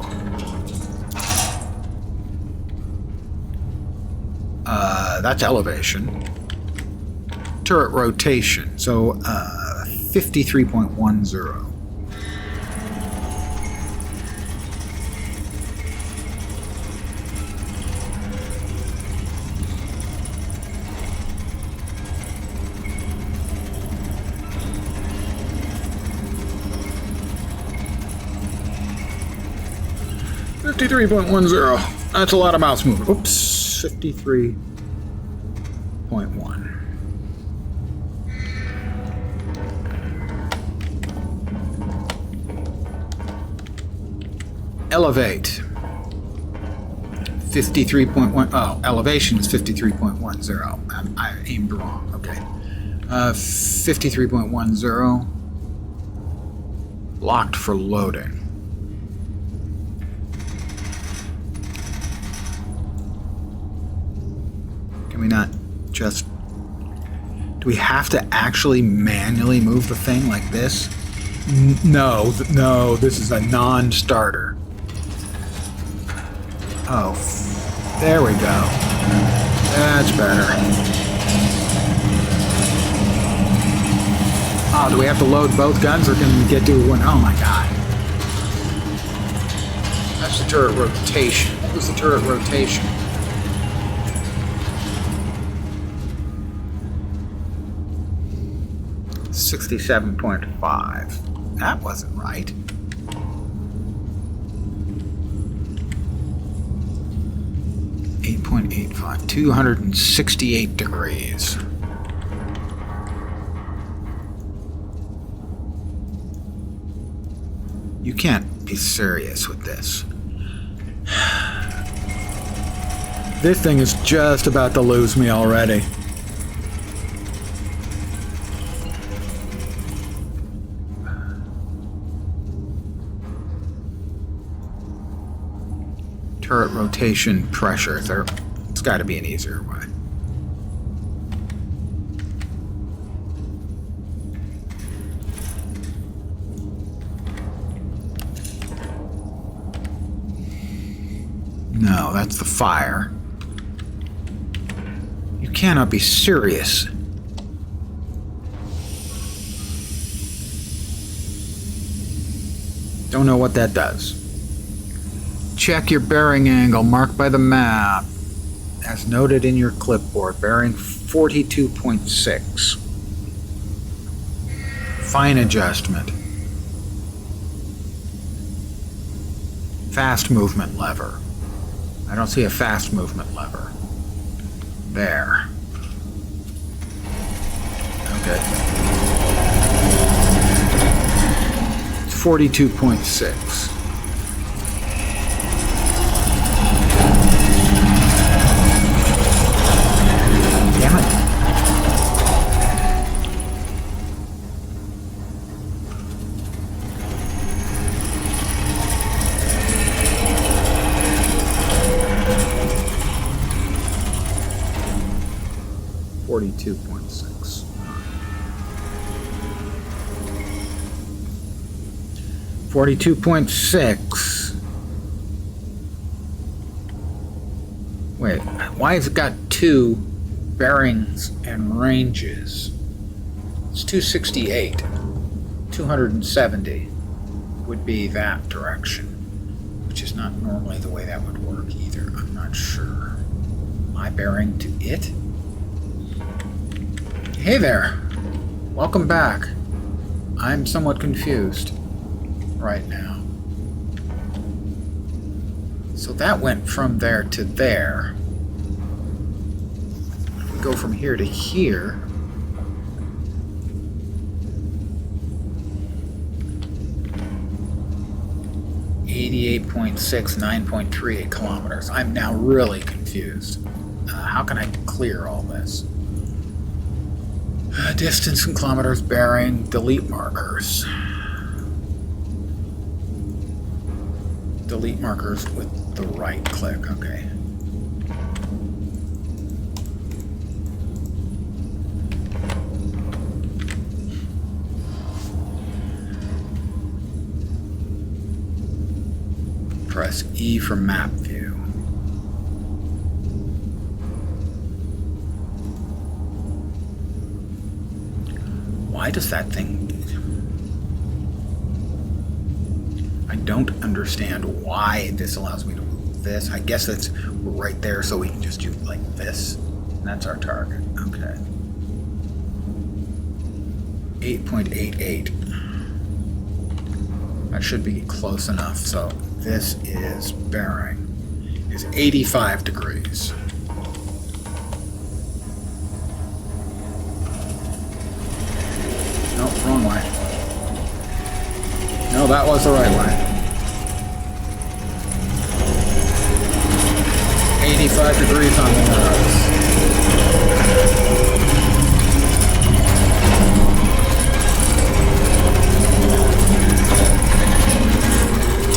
That's elevation. Turret rotation. So 53.10. That's a lot of mouse movement. Oops, 53.1. Elevate. 53.1. Oh, elevation is 53.10. I aimed wrong. Okay. 53.10. Locked for loading. Can we not just... Do we have to actually manually move the thing like this? No, this is a non-starter. Oh, there we go. That's better. Oh, do we have to load both guns, or can we get to one? Oh my god. That's the turret rotation. What was the turret rotation? $67.5. That wasn't right. 8.85. 268 degrees. You can't be serious with this. This thing is just about to lose me already. Turret rotation pressure. It's got to be an easier way. No, that's the fire. You cannot be serious. Don't know what that does. Check your bearing angle marked by the map. As noted in your clipboard, bearing 42.6. Fine adjustment. Fast movement lever. I don't see a fast movement lever. There. Okay. 42.6. Damn it. $42.6. 42.6. Wait, why has it got two bearings and ranges? It's 268, 270. would be that direction, which is not normally the way that would work either. I'm not sure. Am I bearing to it? Hey there! Welcome back. I'm somewhat confused right now. So that went from there to there. If we go from here to here, .6, 9.38 kilometers. I'm now really confused. How can I clear all this? Distance in kilometers, bearing, delete markers. Delete markers with the right click, okay. Press E for map view. Why does that thing... I don't understand why this allows me to move this. I guess it's right there so we can just do like this. And that's our target. Okay. 8.88. That should be close enough. So this is bearing is 85 degrees. No, wrong way. No, that was the right way. 85 degrees on the nose.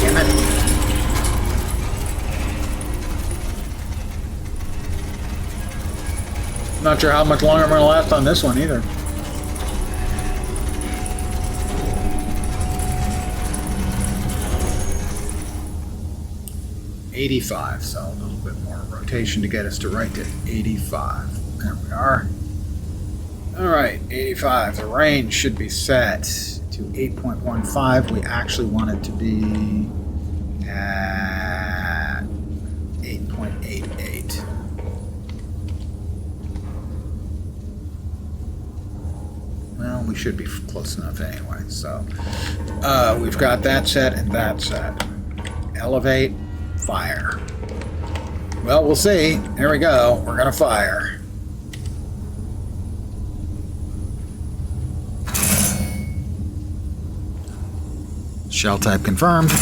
Damn it. Not sure how much longer I'm going to last on this one either. .85, so a little bit more rotation to get us to right to 85. There we are. Alright, 85. The range should be set to 8.15. We actually want it to be at 8.88. Well, we should be close enough anyway, so we've got that set and that set. Elevate. Fire. Well, we'll see. Here we go. We're gonna fire. Shell type confirmed.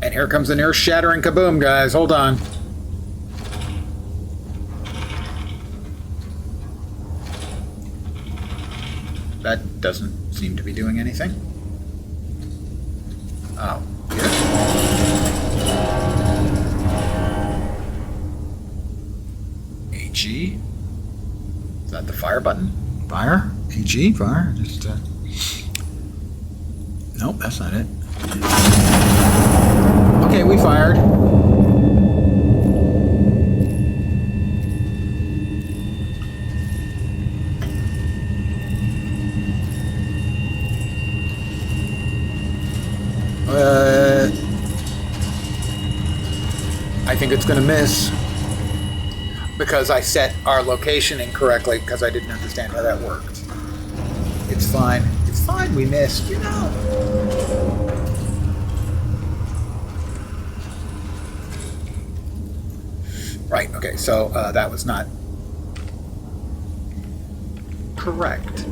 And here comes the near shattering kaboom, guys. Hold on. That doesn't seem to be doing anything. Oh, yeah. HE. Is that the fire button? Fire? HE? Fire? Just, Nope, that's not it. Okay, we fired. I think it's going to miss because I set our location incorrectly because I didn't understand how that worked. It's fine. It's fine. We missed, you know. Right. Okay. So that was not correct.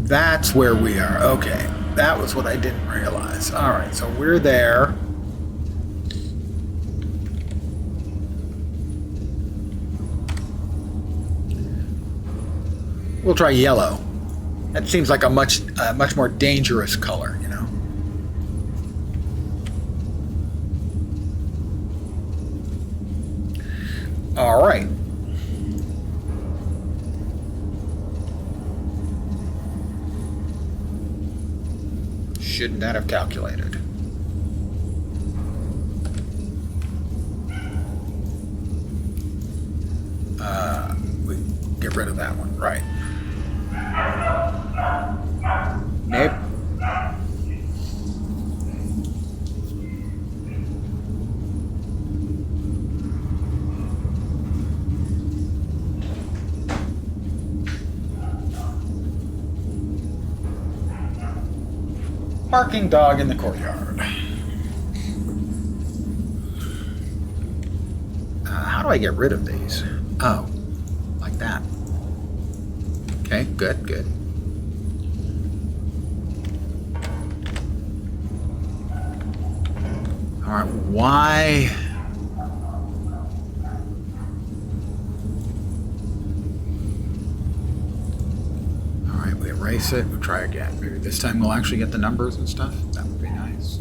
That's where we are. Okay. That was what I didn't realize. All right. So we're there. We'll try yellow. That seems like a much more dangerous color, you know. All right. Shouldn't that have calculated? rid of that one, right? Nope. Barking dog in the courtyard. How do I get rid of these? Oh, like that. Okay, good, good. All right, why? All right, we erase it. We'll try again. Maybe this time we'll actually get the numbers and stuff. That would be nice.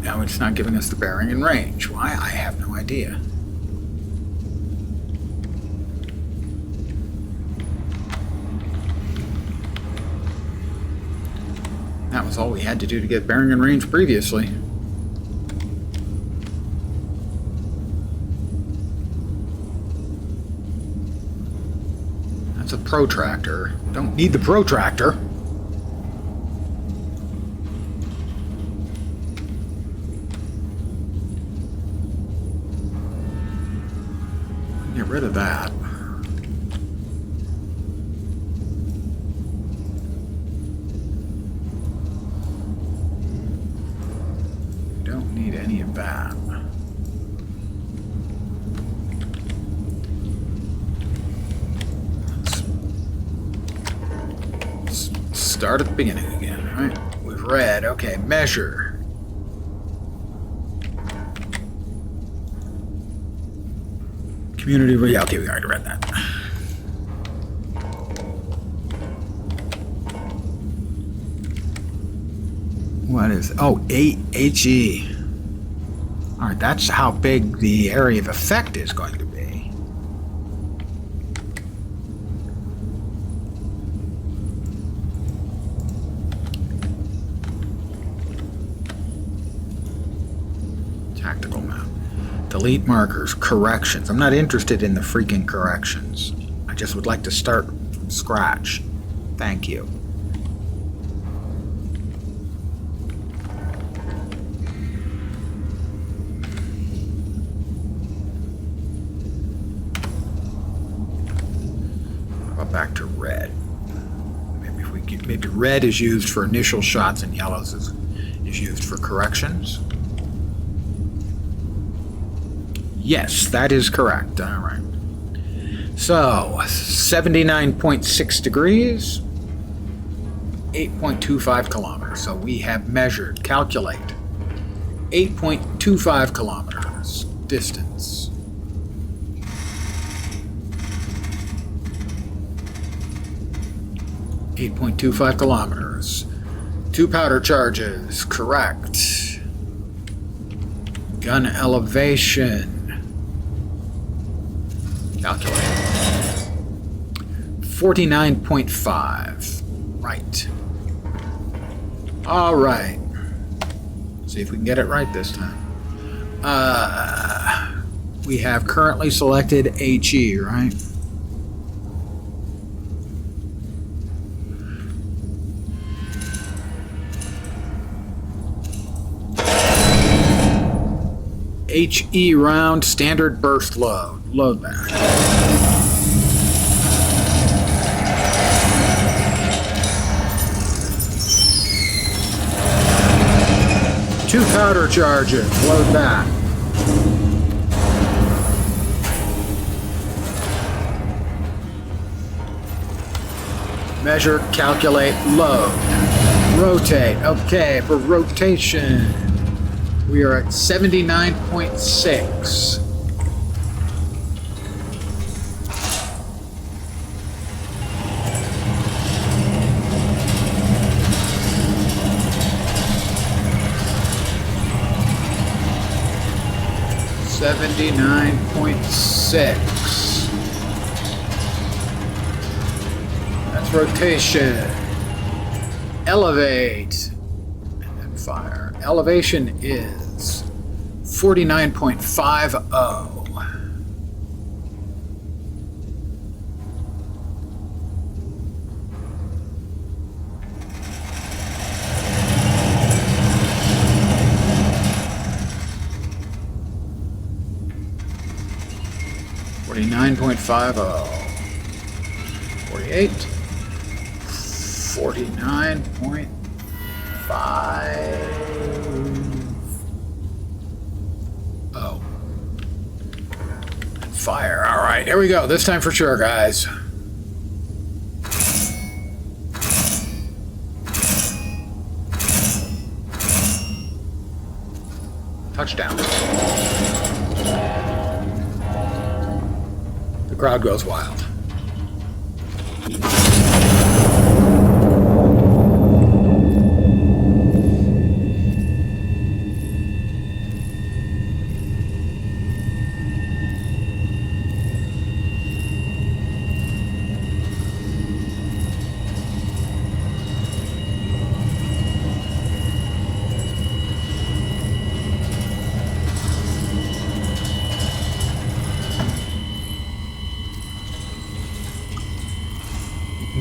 Now it's not giving us the bearing and range. Why? I have no idea. That was all we had to do to get bearing and range previously. That's a protractor. Don't need the protractor. Get rid of that. Don't need any of that. Let's start at the beginning again, right? We've read, okay, measure. Community, yeah, okay, we already read that. What is, oh, HE. All right, that's how big the area of effect is going to be. Tactical map. Delete markers, corrections. I'm not interested in the freaking corrections. I just would like to start from scratch. Thank you. Back to red. Maybe if we get, maybe red is used for initial shots and yellows is used for corrections. Yes, that is correct. All right. So 79.6 degrees, 8.25 kilometers. So we have measured, calculate 8.25 kilometers distance. .25 kilometers. 2 powder charges, correct. Gun elevation. Calculate. 49.5. Right. All right. See if we can get it right this time. We have currently selected HE, right? HE round, standard burst load. Load back. Two powder charges. Load back. Measure, calculate, load. Rotate. Okay, for rotation. We are at 79.6. That's rotation. elevate, and then fire. Elevation is 49.50. 49.50. 48. 49.50. Fire. All right, here we go. This time for sure, guys. Touchdown. The crowd goes wild.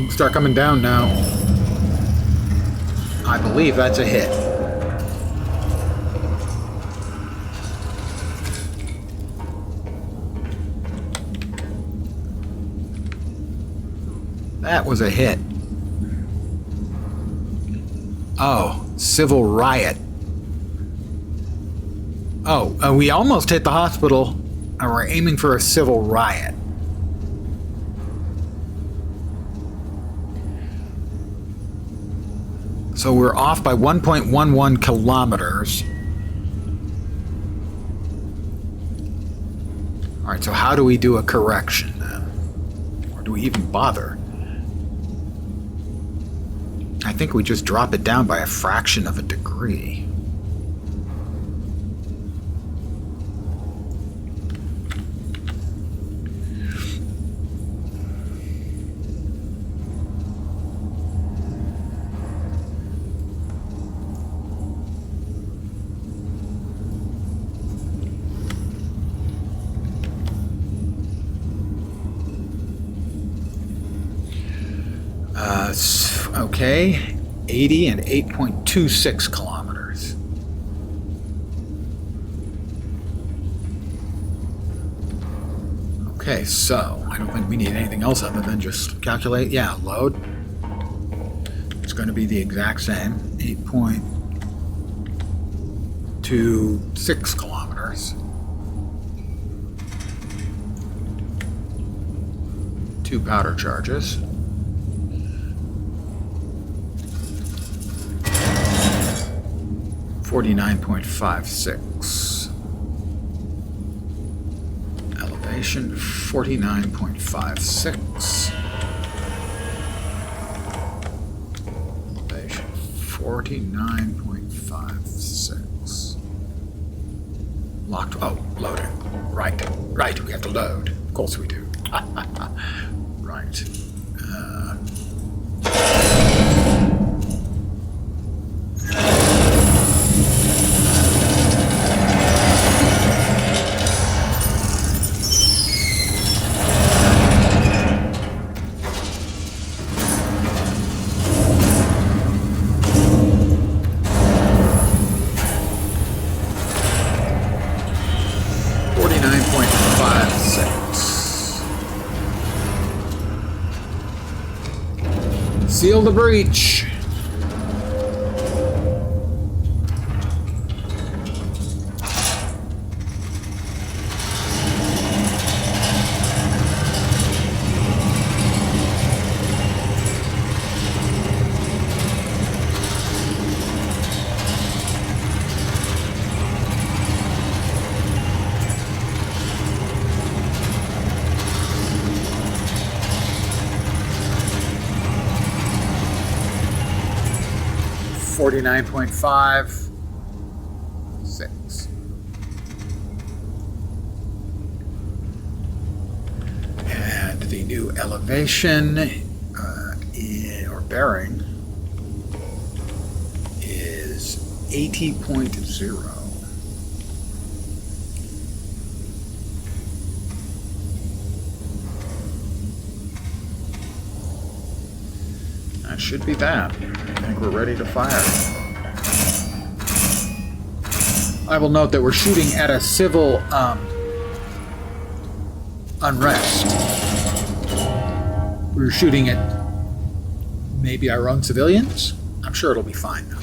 Start coming down now. I believe that's a hit. That was a hit. Oh, civil riot. Oh, we almost hit the hospital, and we're aiming for a civil riot. So we're off by 1.11 kilometers. All right, so how do we do a correction then? Or do we even bother? I think we just drop it down by a fraction of a degree. Okay, 80 and 8.26 kilometers. Okay, so I don't think we need anything else other than just calculate. Yeah, load. It's going to be the exact same, 8.26 kilometers. 2 powder charges. 49.56. Elevation 49.56. Elevation 49.56. Locked. Oh, loading. Right. Right. We have to load. Of course we do. Right. 49.56. Seal the breach. $49.56. And the new elevation or bearing 80.0. That should be that. I think we're ready to fire. I will note that we're shooting at a civil unrest. We're shooting at maybe our own civilians. I'm sure it'll be fine though.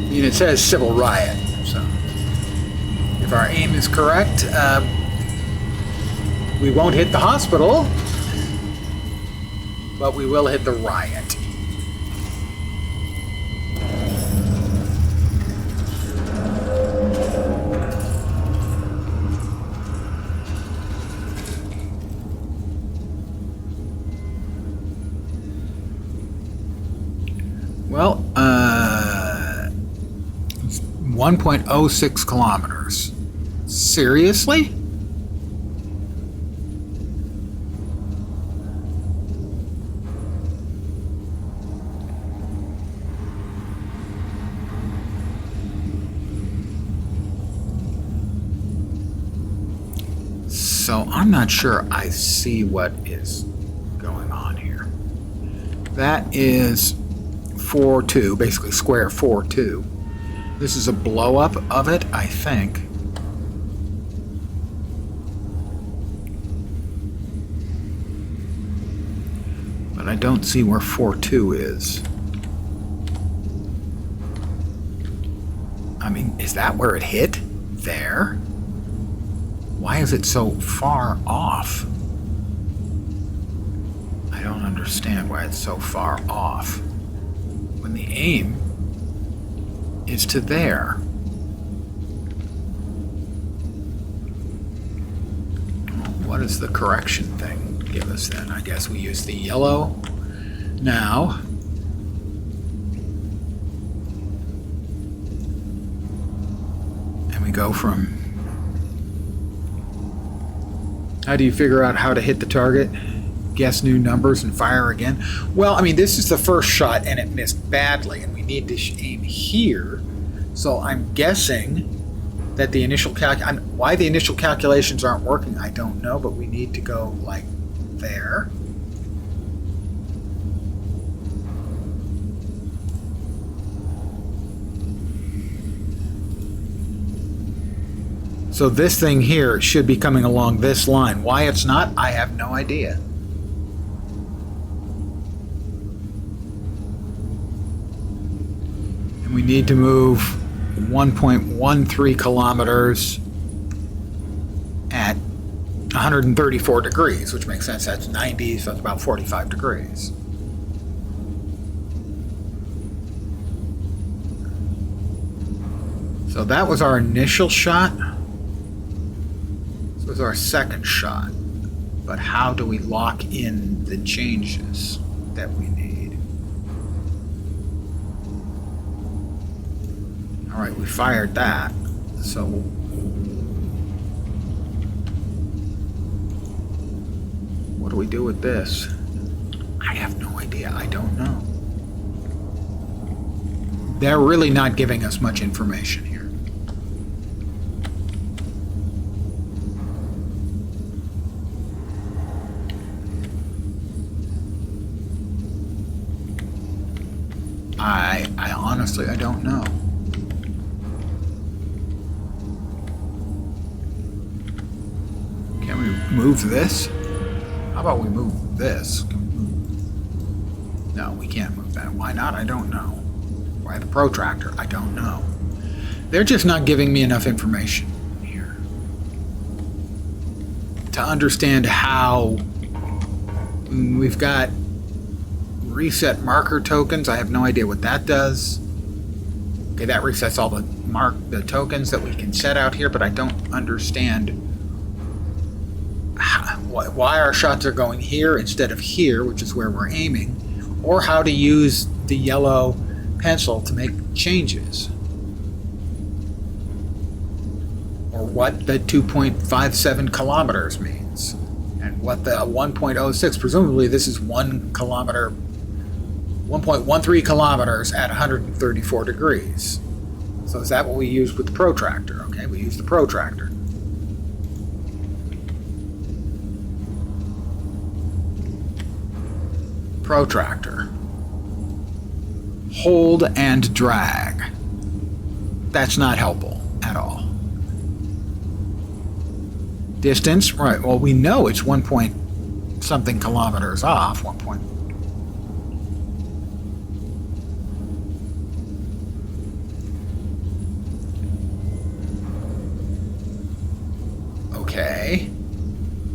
I mean, it says civil riot, so if our aim is correct, we won't hit the hospital, but we will hit the riot. Well, 1.06 kilometers. Seriously? So I'm not sure I see what is going on here. That is 4-2, basically square 4-2. This is a blow up of it, I think. But I don't see where 4-2 is. I mean, is that where it hit? There? Why is it so far off? I don't understand why it's so far off. When the aim is to there. What does the correction thing give us then? I guess we use the yellow now. And we go from... How do you figure out how to hit the target? Guess new numbers and fire again? Well, I mean, this is the first shot and it missed badly, and we need to aim here. So I'm guessing that the initial why the initial calculations aren't working, I don't know, but we need to go like there. So this thing here should be coming along this line. Why it's not, I have no idea. And we need to move 1.13 kilometers at 134 degrees, which makes sense. That's 90, so that's about 45 degrees. So that was our initial shot. This was our second shot. But how do we lock in the changes that we need? All right, we fired that. So what do we do with this? I have no idea. I don't know. They're really not giving us much information here. I honestly, I don't know. Can we move this? How about we move this? No, we can't move that. Why not? I don't know. Why the protractor? I don't know. They're just not giving me enough information here to understand how we've got reset marker tokens. I have no idea what that does. Okay, that resets all the tokens that we can set out here, but I don't understand why our shots are going here instead of here, which is where we're aiming, or how to use the yellow pencil to make changes. Or what the 2.57 kilometers means. And what the 1.06, presumably this is 1 kilometer, 1.13 kilometers at 134 degrees. So is that what we used with the protractor? Okay, we used the protractor. Protractor. Hold and drag. That's not helpful at all. Distance, right, well we know it's 1 point something kilometers off, 1 point. Okay,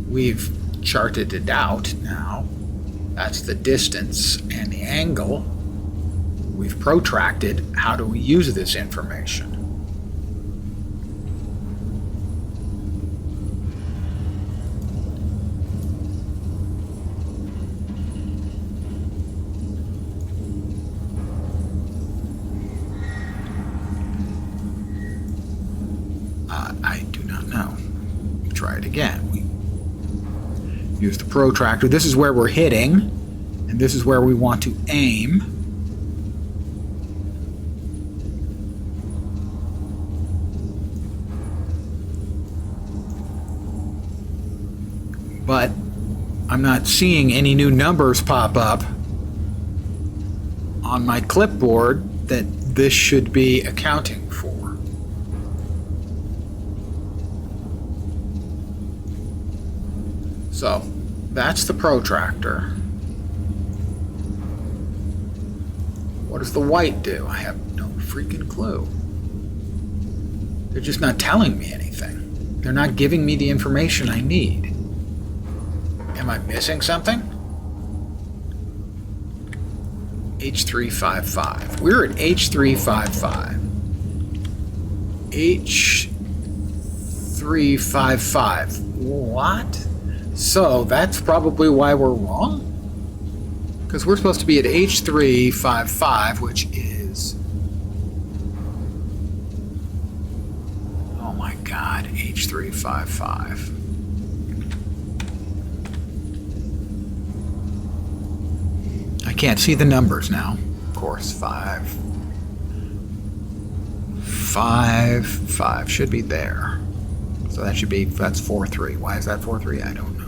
we've charted it out now. That's the distance and the angle. We've protracted. How do we use this information? I do not know. Try it again. We use the protractor. This is where we're hitting, and this is where we want to aim. But I'm not seeing any new numbers pop up on my clipboard that this should be accounting for. So that's the protractor. What does the white do? I have no freaking clue. They're just not telling me anything. They're not giving me the information I need. Am I missing something? H355. We're at H355. H355. What? So that's probably why we're wrong? Because we're supposed to be at H355, which is... Oh my god, H355. I can't see the numbers now. Of course, 5 should be there. So that should be, that's 4-3. Why is that 4-3? I don't know.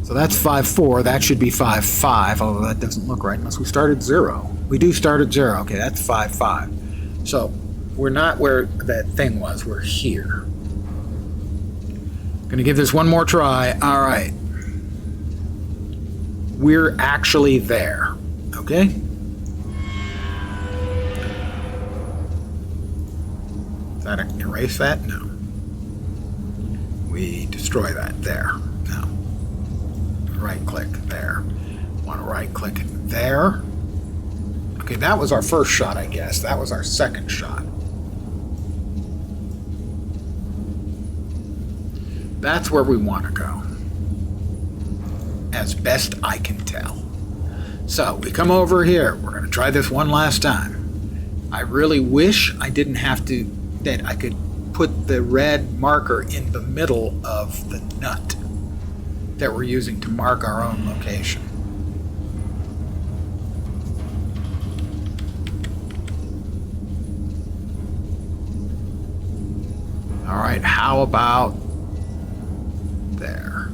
So that's 5-4. That should be 5-5, although that doesn't look right unless we start at 0. We do start at 0. Okay, that's 5-5. So we're not where that thing was. We're here. Gonna give this one more try. All right. We're actually there. Okay? Is that erase that? No. We destroy that there. No. Right click there. Want to right click there. Okay, that was our first shot, I guess. That was our second shot. That's where we want to go. As best I can tell. So we come over here. We're going to try this one last time. I really wish I didn't have to, that I could put the red marker in the middle of the nut that we're using to mark our own location. All right, how about there?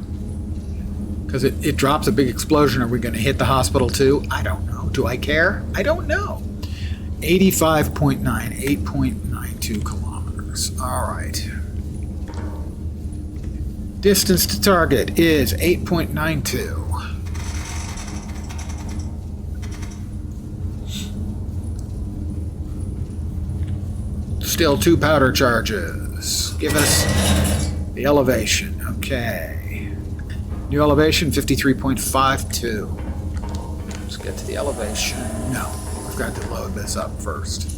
Because it drops a big explosion. Are we going to hit the hospital too? I don't know. Do I care? I don't know. 85.9, 8.92 kilometers. All right. Distance to target is 8.92. Still 2 powder charges. Give us the elevation. Okay. New elevation 53.52. Let's get to the elevation. No, we've got to load this up first.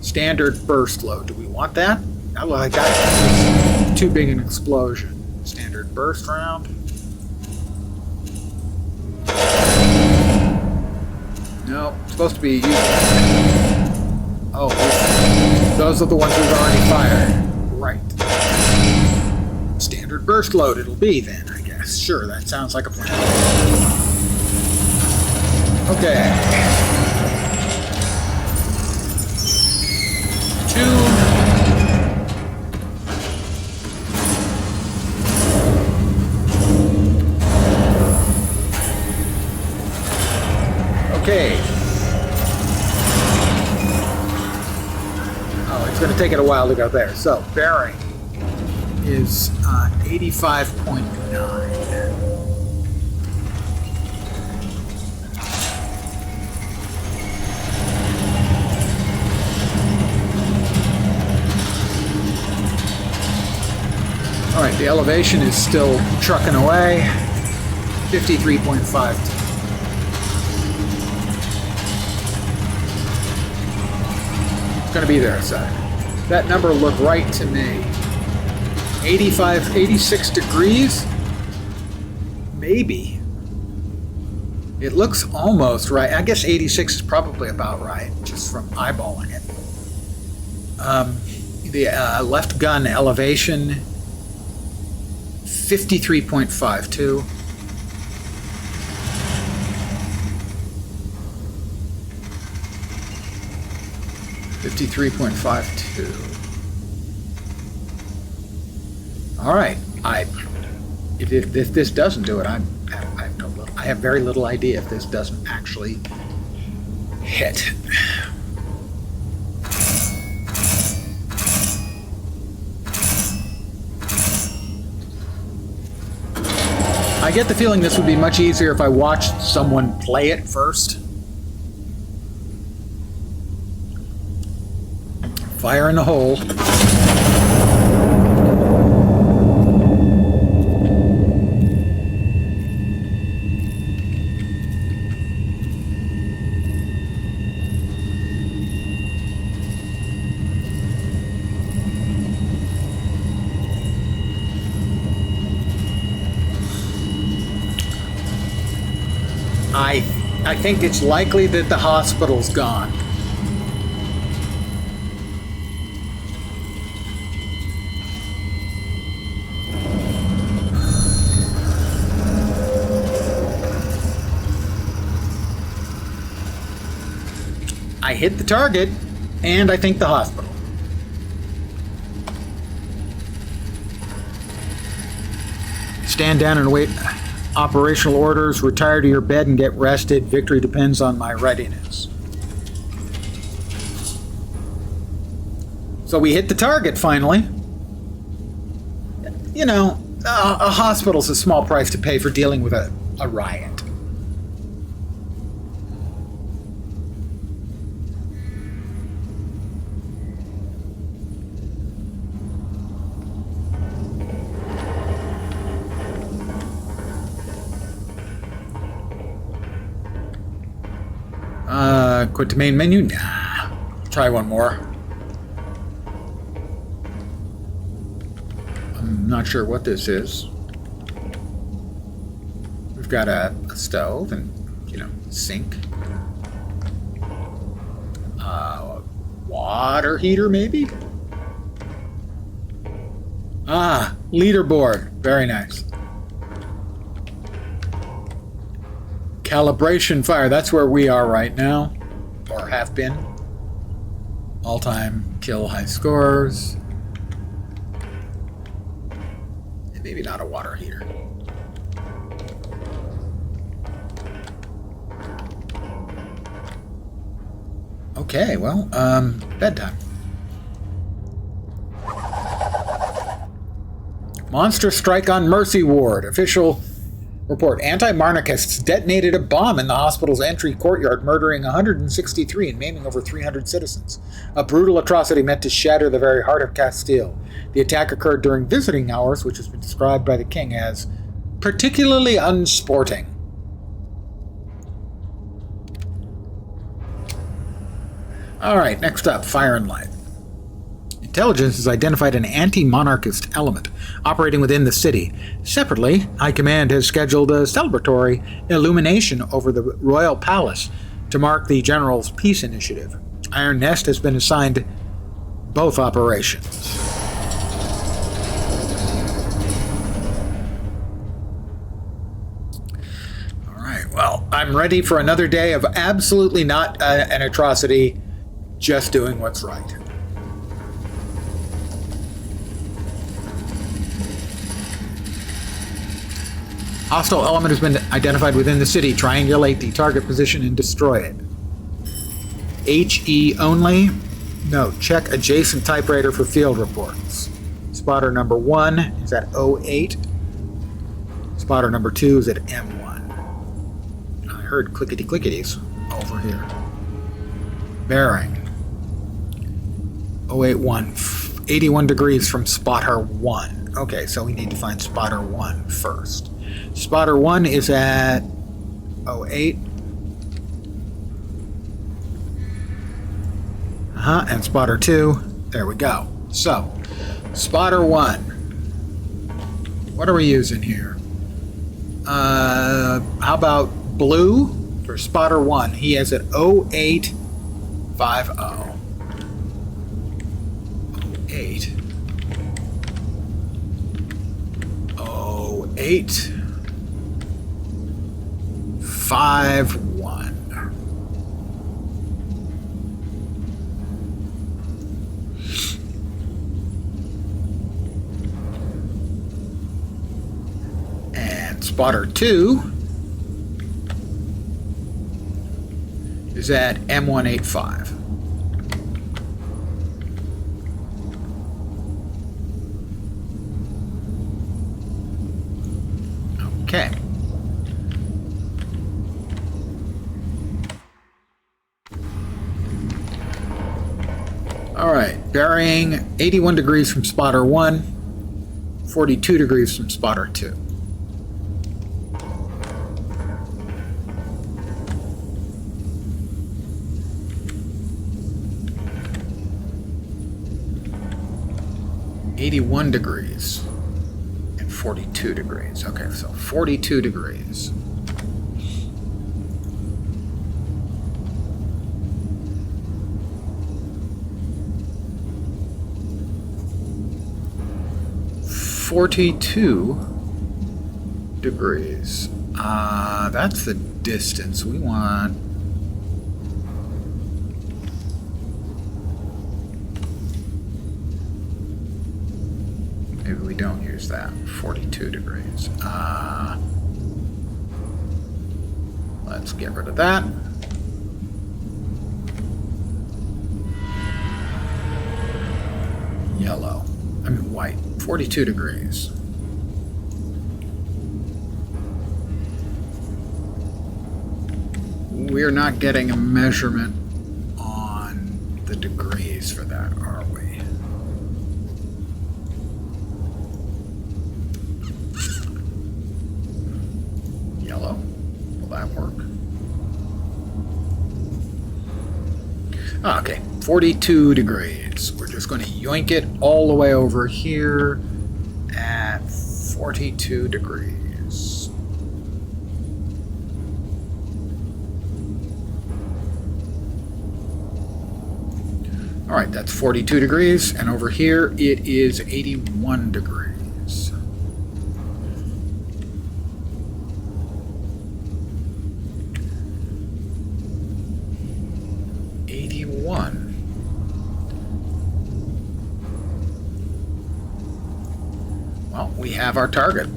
Standard burst load. Do we want that? I like that. Too big an explosion. Standard burst round. No, it's supposed to be used. Oh, those are the ones we've already fired. Right. Standard burst load it'll be then, I guess. Sure, that sounds like a plan. Okay. 2. Okay. Oh, it's going to take it a while to go there. So, bearing is 85.9. All right, the elevation is still trucking away. 53.5. Going to be there a sec. That number looked right to me. 86 degrees? Maybe. It looks almost right. I guess 86 is probably about right, just from eyeballing it. The left gun elevation, 53.52. $53.52. All right. If this doesn't do it, I have very little idea if this doesn't actually hit. I get the feeling this would be much easier if I watched someone play it first. Fire in the hole. I think it's likely that the hospital's gone. I hit the target, and I think the hospital. Stand down and wait operational orders. Retire to your bed and get rested. Victory depends on my readiness. So we hit the target finally. You know, a hospital's a small price to pay for dealing with a riot. Quit the main menu? Nah. Try one more. I'm not sure what this is. We've got a stove and, sink. Water heater, maybe? Ah, leaderboard. Very nice. Calibration fire. That's where we are right now. Or have been. All-time kill high scores. And maybe not a water heater. Okay, well, bedtime. Monster strike on Mercy Ward. Official report. Anti-monarchists detonated a bomb in the hospital's entry courtyard, murdering 163 and maiming over 300 citizens. A brutal atrocity meant to shatter the very heart of Castile. The attack occurred during visiting hours, which has been described by the king as particularly unsporting. All right, next up, Fire and Light. Intelligence has identified an anti-monarchist element operating within the city. Separately, High Command has scheduled a celebratory illumination over the royal palace to mark the General's Peace Initiative. Iron Nest has been assigned both operations. Alright, well, I'm ready for another day of absolutely not an atrocity, just doing what's right. Hostile element has been identified within the city. Triangulate the target position and destroy it. HE only? No. Check adjacent typewriter for field reports. Spotter number 1 is at 08. Spotter number 2 is at M1. I heard clickety-clickities over here. Bearing 081. 81 degrees from spotter 1. Okay, so we need to find spotter 1 first. Spotter 1 is at 08. And spotter 2, there we go. So, spotter 1. What are we using here? How about blue for spotter 1? He is at 0850. 08. 08. 51. And spotter 2 is at M185. Okay. All right, bearing 81 degrees from spotter 1, 42 degrees from spotter 2. (81 degrees and 42 degrees). Okay, so 42 degrees. (42 degrees). That's the distance we want. Maybe we don't use that. 42 degrees. Let's get rid of that. Yellow. I mean white. 42 degrees. We're not getting a measurement on the degrees for that, are we? Yellow. Will that work? Okay, 42 degrees. We're just going to yoink it all the way over here at 42 degrees. All right, that's 42 degrees, and over here it is 81 degrees. Well, we have our target.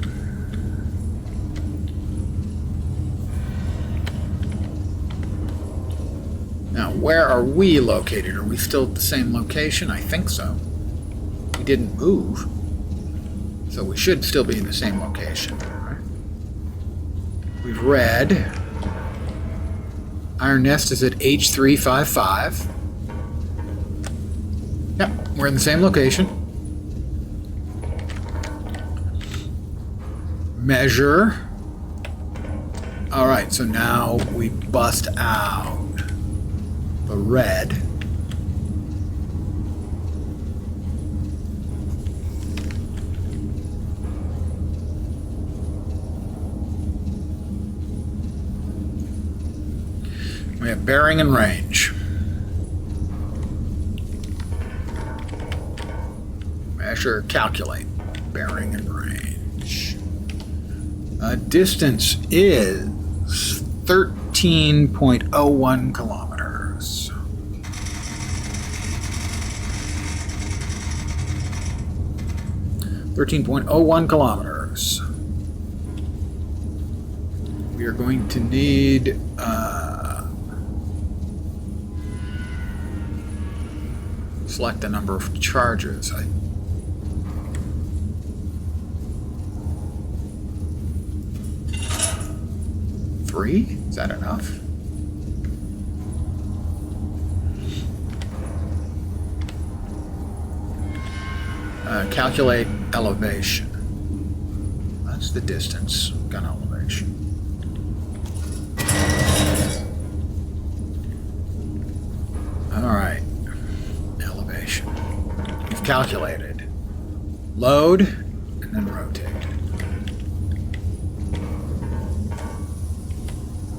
Now, where are we located? Are we still at the same location? I think so. We didn't move, so we should still be in the same location. We've read Iron Nest is at H355. Yep, we're in the same location. Measure. All right, so now we bust out the red. We have bearing and range. Measure, calculate. Bearing and range. Distance is 13.01 kilometers. .01 kilometers. We are going to need select the number of charges. 3? Is that enough? Calculate elevation. That's the distance, gun elevation. Alright. Elevation. We've calculated. Load, and then rotate.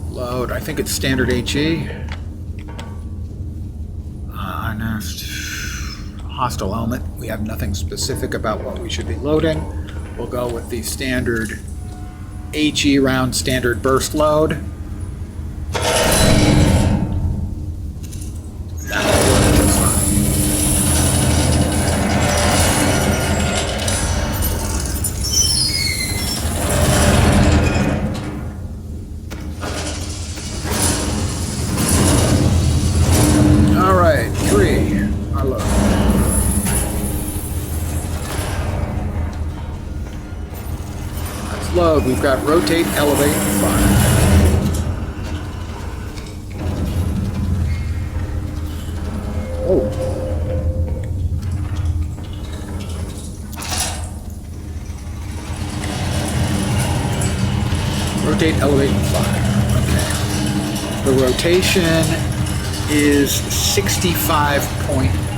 Load, I think it's standard HE. Hostile element. We have nothing specific about what we should be loading. We'll go with the standard HE round standard burst load. Alright, 3. Our load. Load. We've got rotate, elevate, and fire. Oh. Rotate, elevate, and fire. Okay. The rotation is 65.9.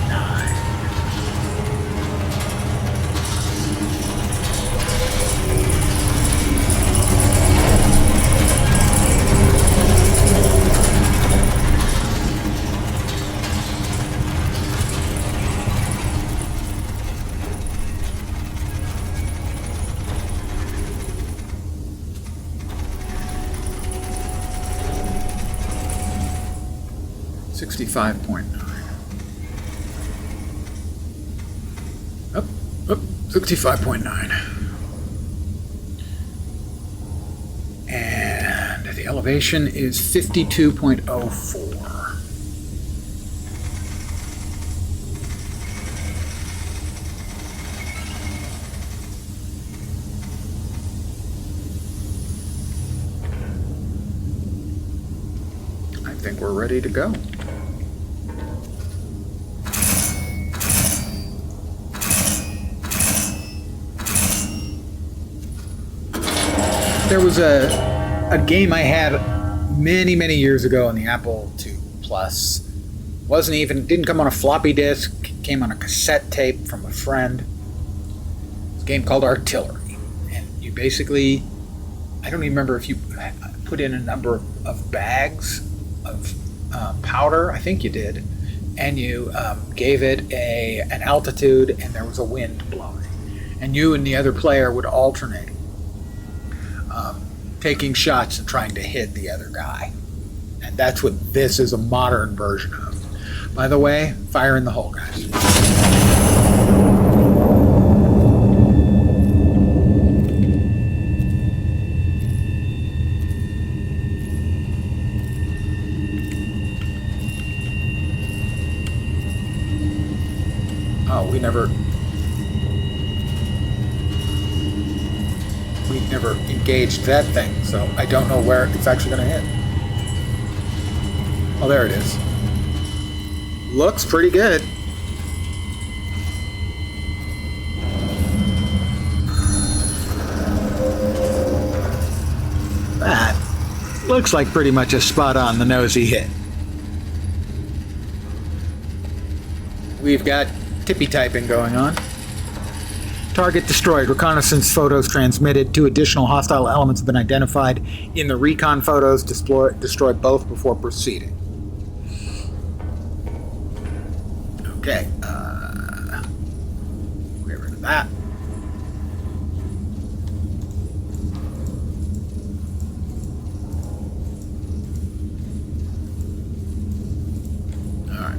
Up, 65.9. And the elevation is 52.04. I think we're ready to go. There was a game I had many years ago on the Apple II Plus. Didn't come on a floppy disk, came on a cassette tape from a friend. It's a game called Artillery. And you basically, I don't even remember if you put in a number of bags of powder, I think you did, and you gave it an altitude and there was a wind blowing. And you and the other player would alternate. Taking shots and trying to hit the other guy. And that's what this is a modern version of. By the way, fire in the hole, guys. Oh, we never engaged that thing, so I don't know where it's actually going to hit. Oh, there it is. Looks pretty good. That looks like pretty much a spot on the nosy hit. We've got tippy typing going on. Target destroyed. Reconnaissance photos transmitted. 2 additional hostile elements have been identified in the recon photos. Destroy both before proceeding. Okay. Get rid of that. Alright.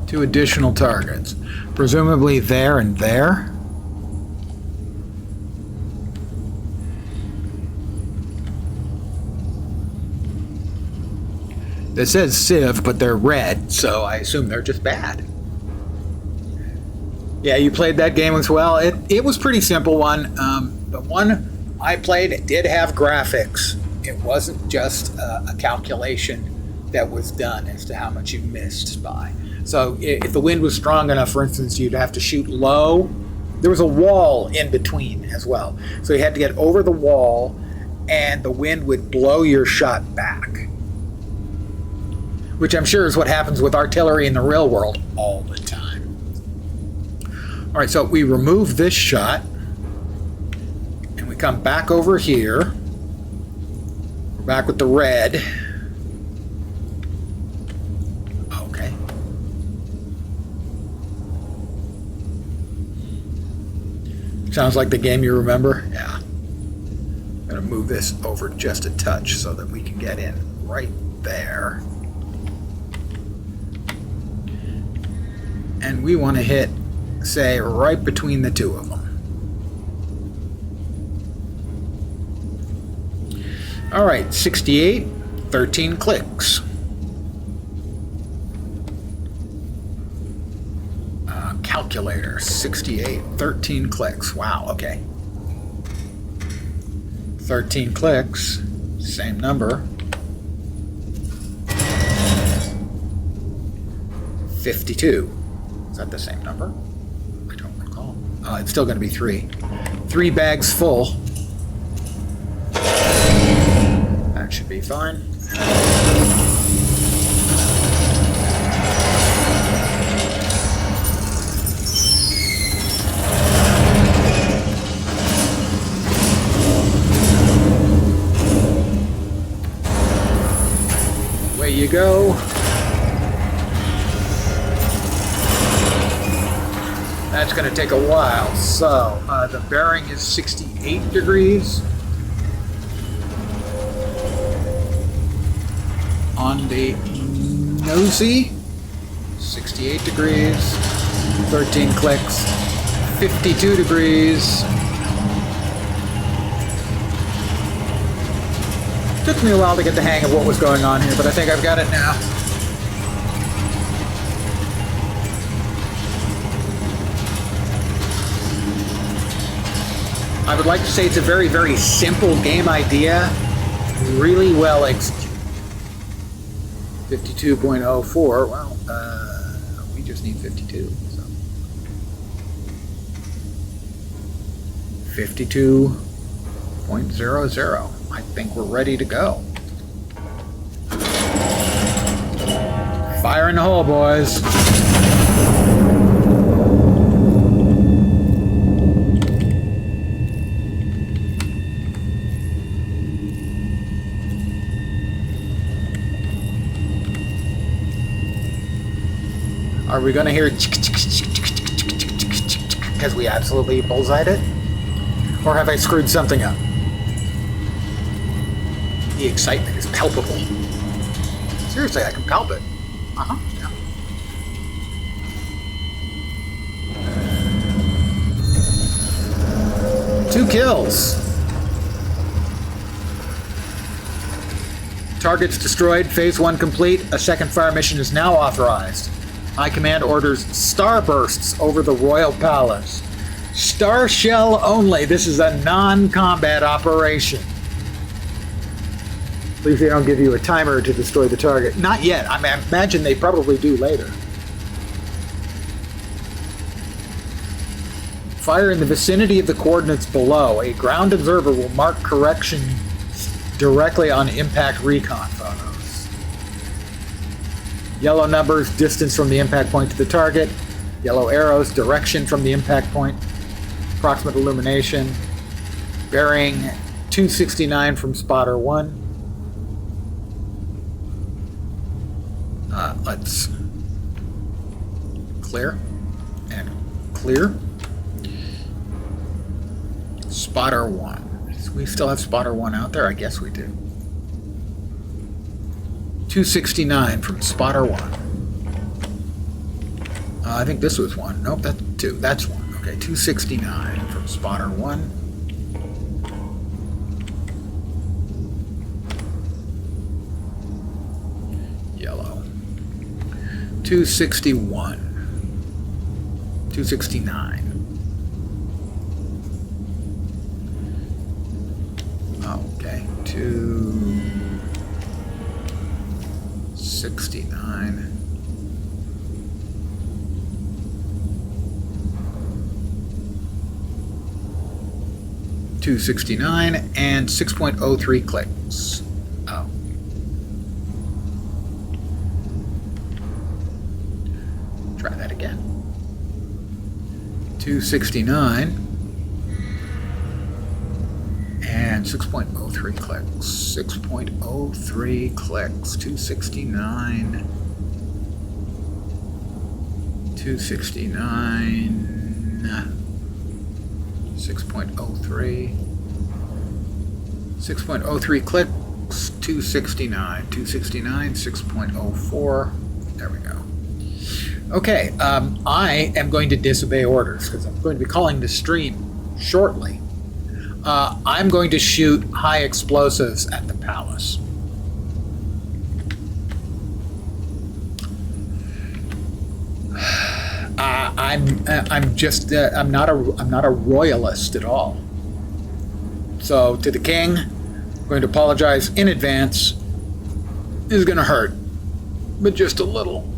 2 additional targets. Presumably there and there. It says Civ, but they're red, so I assume they're just bad. Yeah, you played that game as well. It was a pretty simple one. The one I played did have graphics. It wasn't just a calculation that was done as to how much you missed by. So if the wind was strong enough, for instance, you'd have to shoot low. There was a wall in between as well. So you had to get over the wall, and the wind would blow your shot back. Which I'm sure is what happens with artillery in the real world all the time. All right, so we remove this shot, and we come back over here. We're back with the red. Okay. Sounds like the game you remember? Yeah. I'm gonna move this over just a touch so that we can get in right there. And we want to hit, say, right between the 2 of them. All right, 68, 13 clicks. Calculator, 68, 13 clicks. Wow, okay. 13 clicks, same number. 52. Is that the same number? I don't recall. It's still going to be 3. 3 bags full. That should be fine. Away you go. That's going to take a while. So, the bearing is 68 degrees. On the nosy, 68 degrees, 13 clicks, 52 degrees. Took me a while to get the hang of what was going on here, but I think I've got it now. I would like to say it's a very, very simple game idea, really well executed. 52.04, well, we just need 52, so. 52.00, I think we're ready to go. Fire in the hole, boys. Are we going to hear because we absolutely bullseyed it? Or have I screwed something up? The excitement is palpable. Seriously, I can palp it. Yeah. Two kills. Targets destroyed. Phase 1 complete. A second fire mission is now authorized. High Command orders starbursts over the Royal Palace. Star shell only. This is a non-combat operation. Please, they don't give you a timer to destroy the target. Not yet. I imagine they probably do later. Fire in the vicinity of the coordinates below. A ground observer will mark correction directly on impact recon photos. Yellow numbers, distance from the impact point to the target. Yellow arrows, direction from the impact point, approximate illumination, bearing 269 from spotter 1. Let's clear and clear. Spotter 1. We still have spotter 1 out there? I guess we do. 269 from spotter 1. I think this was 1. Nope, that's 2. That's 1. Okay, 269 from spotter 1. Yellow. 261. 269. Okay, 269. And 6.03 clicks. Oh. Try that again. 269 and 6.03 clicks. 6.03 clicks. 269. 269. 6.03. 6.03 clicks. 269. 269. 6.04. There we go. Okay, I am going to disobey orders because I'm going to be calling the stream shortly. I'm going to shoot high explosives at the palace. I'm not a royalist at all. So to the king, I'm going to apologize in advance. This is going to hurt, but just a little.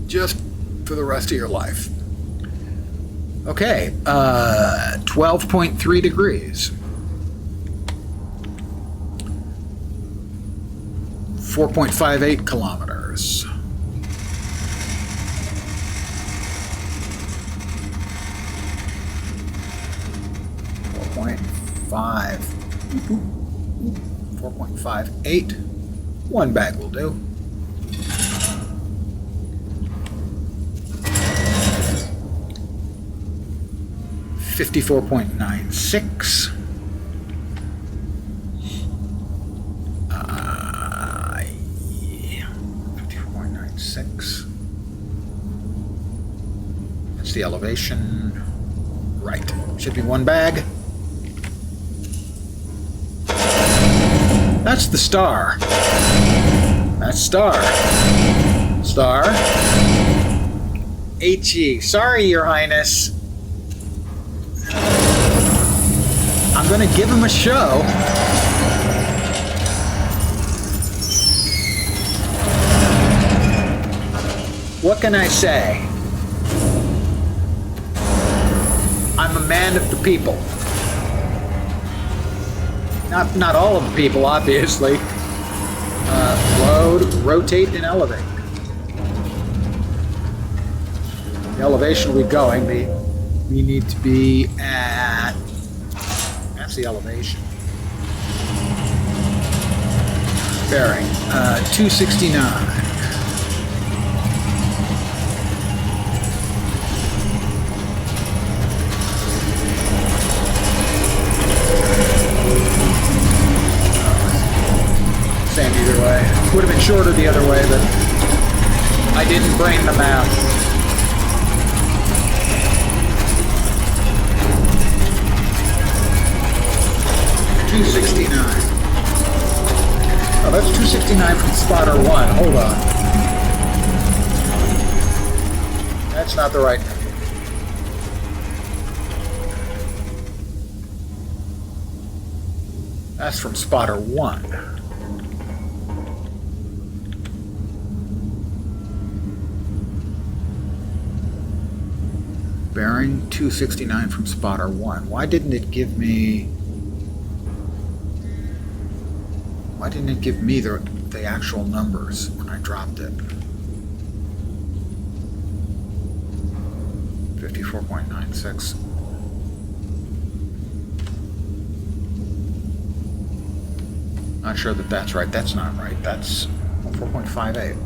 Just for the rest of your life. Okay, 12.3 degrees. 4.58 kilometers. 4.58. One bag will do. $54.96. Yeah. 54.96. That's the elevation. Right. Should be one bag. That's the star. That's star. Star. HE. Sorry, Your Highness. I'm going to give him a show. What can I say? I'm a man of the people. Not all of the people, obviously. Load, rotate, and elevate. The elevation we're going, we need to be at... That's the elevation. Bearing, 269. Same either way. Would have been shorter the other way, but I didn't brain the math. $269. Oh, that's 269 from spotter 1. Hold on. That's not the right number. That's from spotter 1. Bearing 269 from spotter 1. Why didn't it give me the actual numbers when I dropped it? 54.96. Not sure that that's right. That's not right. That's 4.58.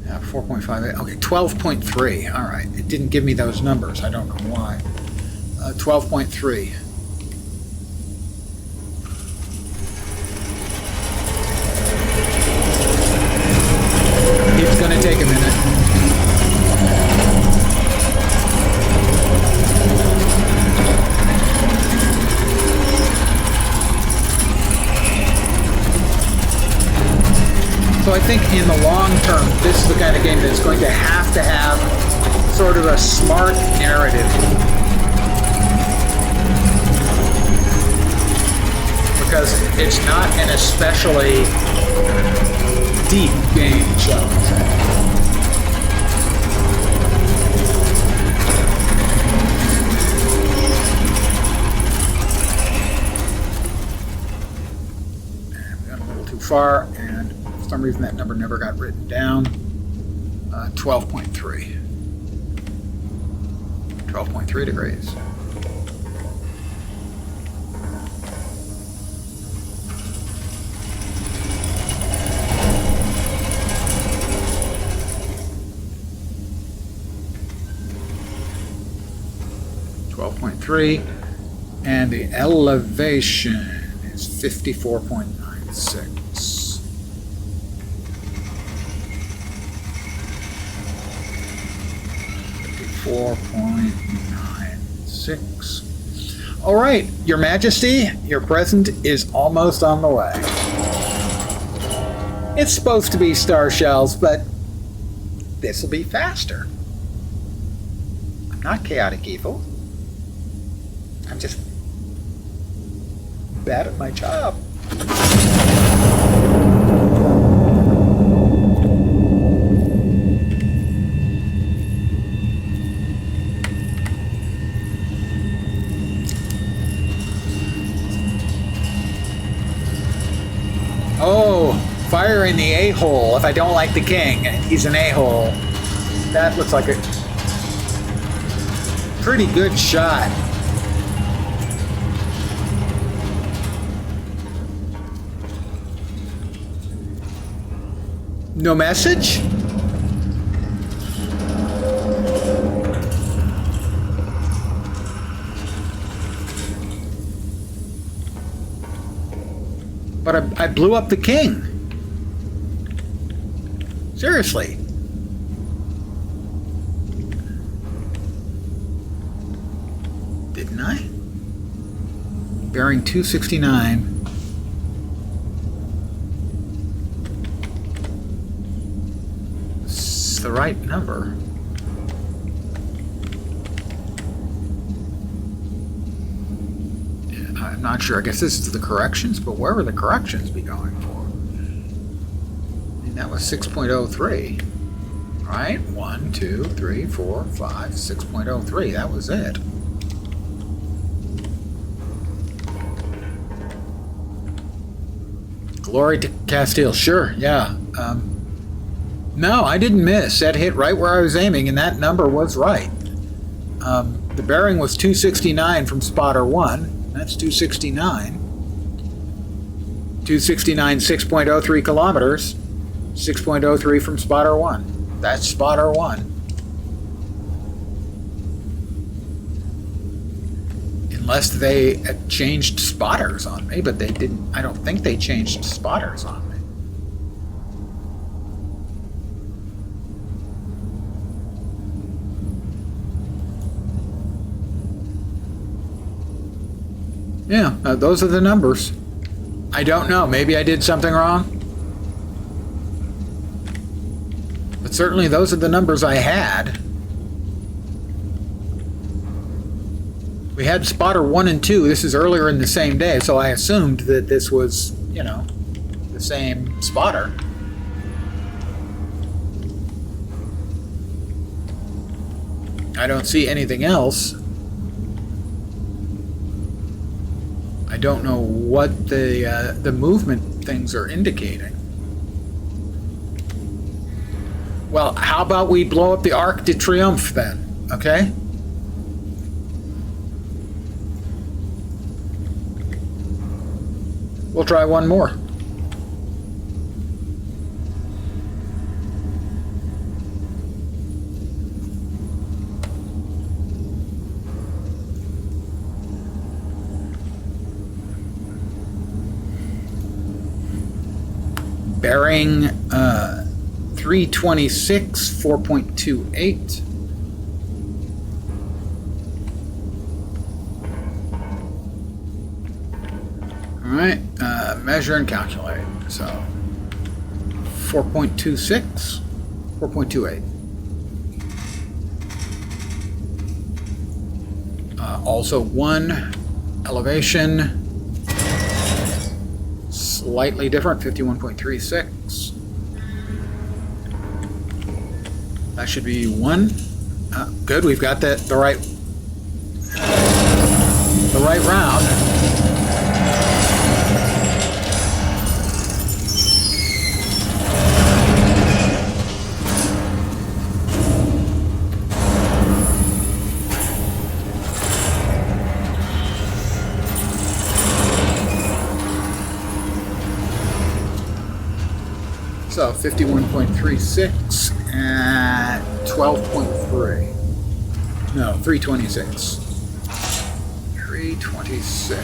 Yeah, 4.58. Okay, 12.3. All right. It didn't give me those numbers. I don't know why. 12.3. It's going to take a minute. So I think in the long term, this is the kind of game that's going to have sort of a smart narrative. Because it's not an especially deep game, shall we say. And we got a little too far, and for some reason that number never got written down. 12.3. 12.3 degrees. And the elevation is 54.96. All right, Your Majesty, your present is almost on the way. It's supposed to be star shells, but this will be faster. I'm not chaotic evil. I'm just bad at my job. Oh, fire in the a-hole if I don't like the king and he's an a-hole. That looks like a pretty good shot. No message? But I blew up the king. Seriously. Didn't I? Bearing 269. The right number. I'm not sure. I guess this is the corrections, but where would the corrections be going for? And that was 6.03. Right? 1, 2, 3, 4, 5, 6.03. That was it. Glory to Castile. Sure, yeah. No, I didn't miss. That hit right where I was aiming, and that number was right. The bearing was 269 from spotter 1. That's 269. 269, 6.03 kilometers. 6.03 from spotter 1. That's spotter 1. Unless they changed spotters on me, but they didn't. I don't think they changed spotters on me. Yeah, those are the numbers. I don't know. Maybe I did something wrong. But certainly those are the numbers I had. We had spotter 1 and 2. This is earlier in the same day, so I assumed that this was, the same spotter. I don't see anything else. I don't know what the movement things are indicating. Well, how about we blow up the Arc de Triomphe then? Okay? We'll try one more. Bearing 326, 4.28. All right, measure and calculate. So 4.26, 4.28. Also one elevation. Slightly different, 51.36. That should be one. Good, we've got the right round. So 51.36 at 12.3. No, 326. 326.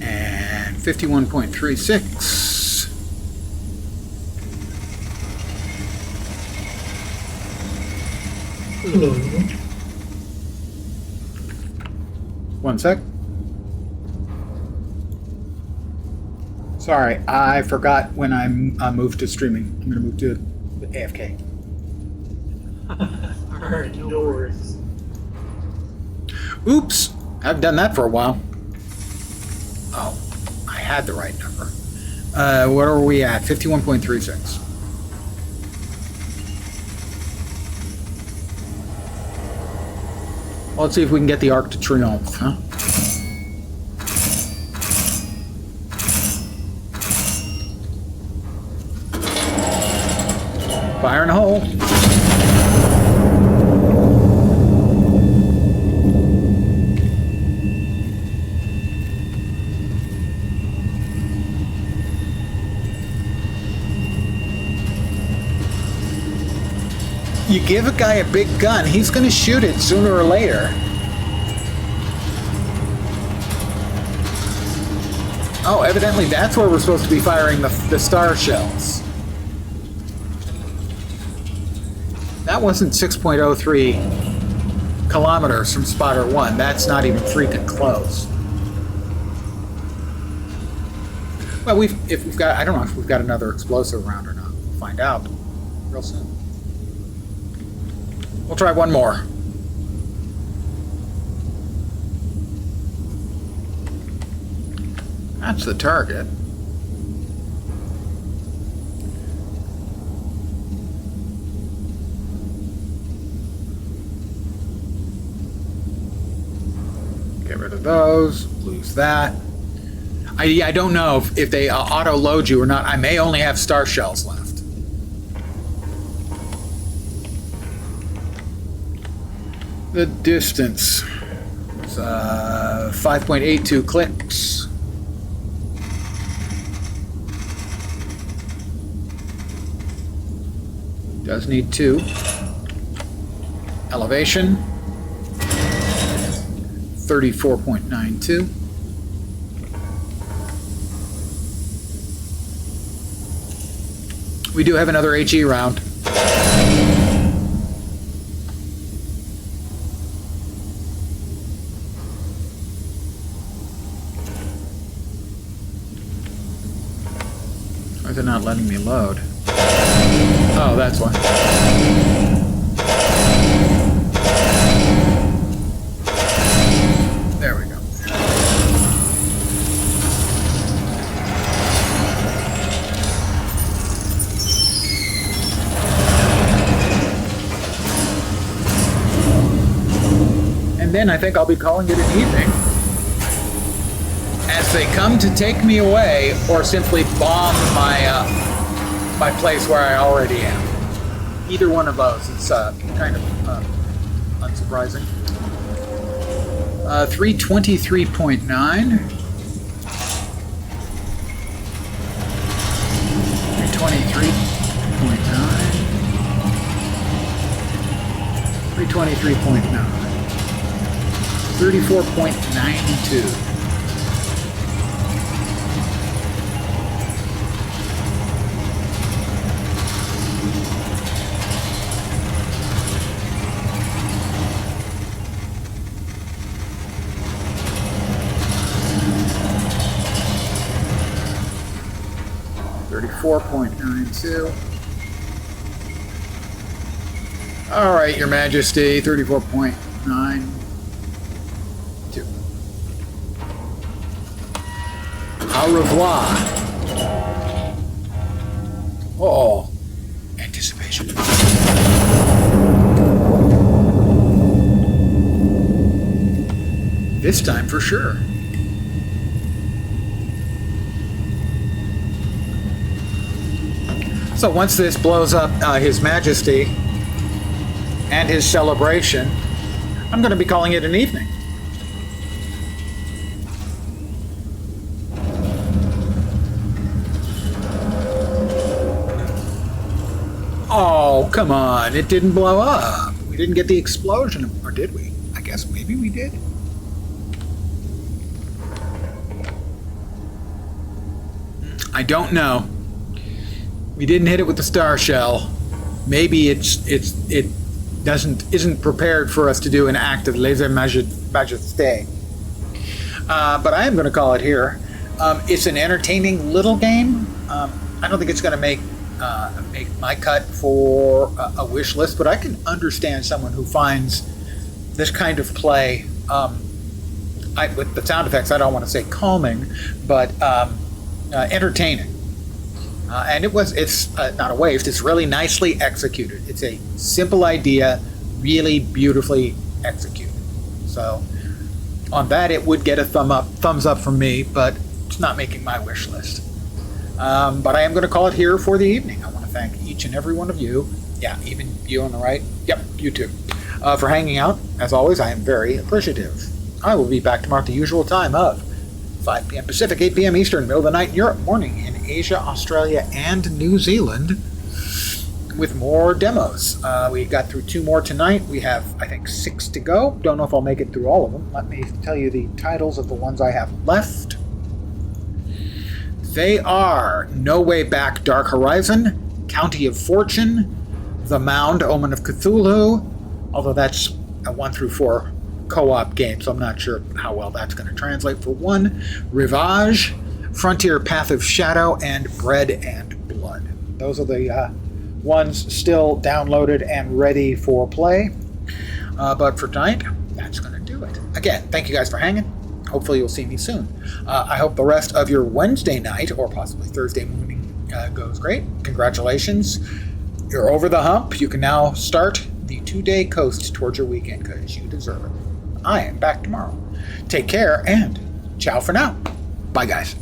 And 51.36. One sec. Sorry, I forgot when I moved to streaming. I'm going to move to AFK. Alright, no worries. Oops! I've done that for a while. Oh, I had the right number. What are we at? 51.36. Well, let's see if we can get the Arc de Triomphe, huh? Fire in a hole. You give a guy a big gun, he's going to shoot it sooner or later. Oh, evidently that's where we're supposed to be firing the star shells. That wasn't 6.03 kilometers from spotter 1. That's not even freaking close. Well, if we've got, I don't know if we've got another explosive round or not. We'll find out real soon. We'll try one more. That's the target. Get rid of those. Lose that. I don't know if they auto-load you or not. I may only have star shells left. The distance is 5.82 clicks. Does need 2. Elevation 34.92. We do have another HE round. is it not letting me load? Oh, that's why. There we go. And then I think I'll be calling it an evening. As they come to take me away or simply bomb my place where I already am. Either one of those. It's kind of unsurprising. 323.9. 323.9. 34.92. $34.92. All right, Your Majesty, 34.92. Au revoir. Oh, anticipation. This time for sure. So once this blows up His Majesty and his celebration, I'm going to be calling it an evening. Oh, come on. It didn't blow up. We didn't get the explosion. Or did we? I guess maybe we did. I don't know. We didn't hit it with the star shell. Maybe it isn't prepared for us to do an act of lèse-majesté. But I am going to call it here. It's an entertaining little game. I don't think it's going to make my cut for a wish list, but I can understand someone who finds this kind of play, with the sound effects, I don't want to say calming, but entertaining. And it's not a waste. It's really nicely executed. It's a simple idea, really beautifully executed. So on that, it would get a thumbs up from me, but it's not making my wish list. But I am going to call it here for the evening. I want to thank each and every one of you. Yeah, even you on the right. Yep, you too. For hanging out. As always, I am very appreciative. I will be back tomorrow at the usual time of 5 p.m. Pacific, 8 p.m. Eastern, middle of the night in Europe, morning in Asia, Australia, and New Zealand with more demos. We got through 2 more tonight. We have, I think, 6 to go. Don't know if I'll make it through all of them. Let me tell you the titles of the ones I have left. They are No Way Back, Dark Horizon, County of Fortune, The Mound, Omen of Cthulhu, although that's a 1 through 4 co-op game, so I'm not sure how well that's going to translate for one. Rivage, Frontier Path of Shadow, and Bread and Blood. Those are the ones still downloaded and ready for play. But for tonight, that's going to do it. Again, thank you guys for hanging. Hopefully you'll see me soon. I hope the rest of your Wednesday night, or possibly Thursday morning, goes great. Congratulations. You're over the hump. You can now start the 2-day coast towards your weekend because you deserve it. I am back tomorrow. Take care and ciao for now. Bye, guys.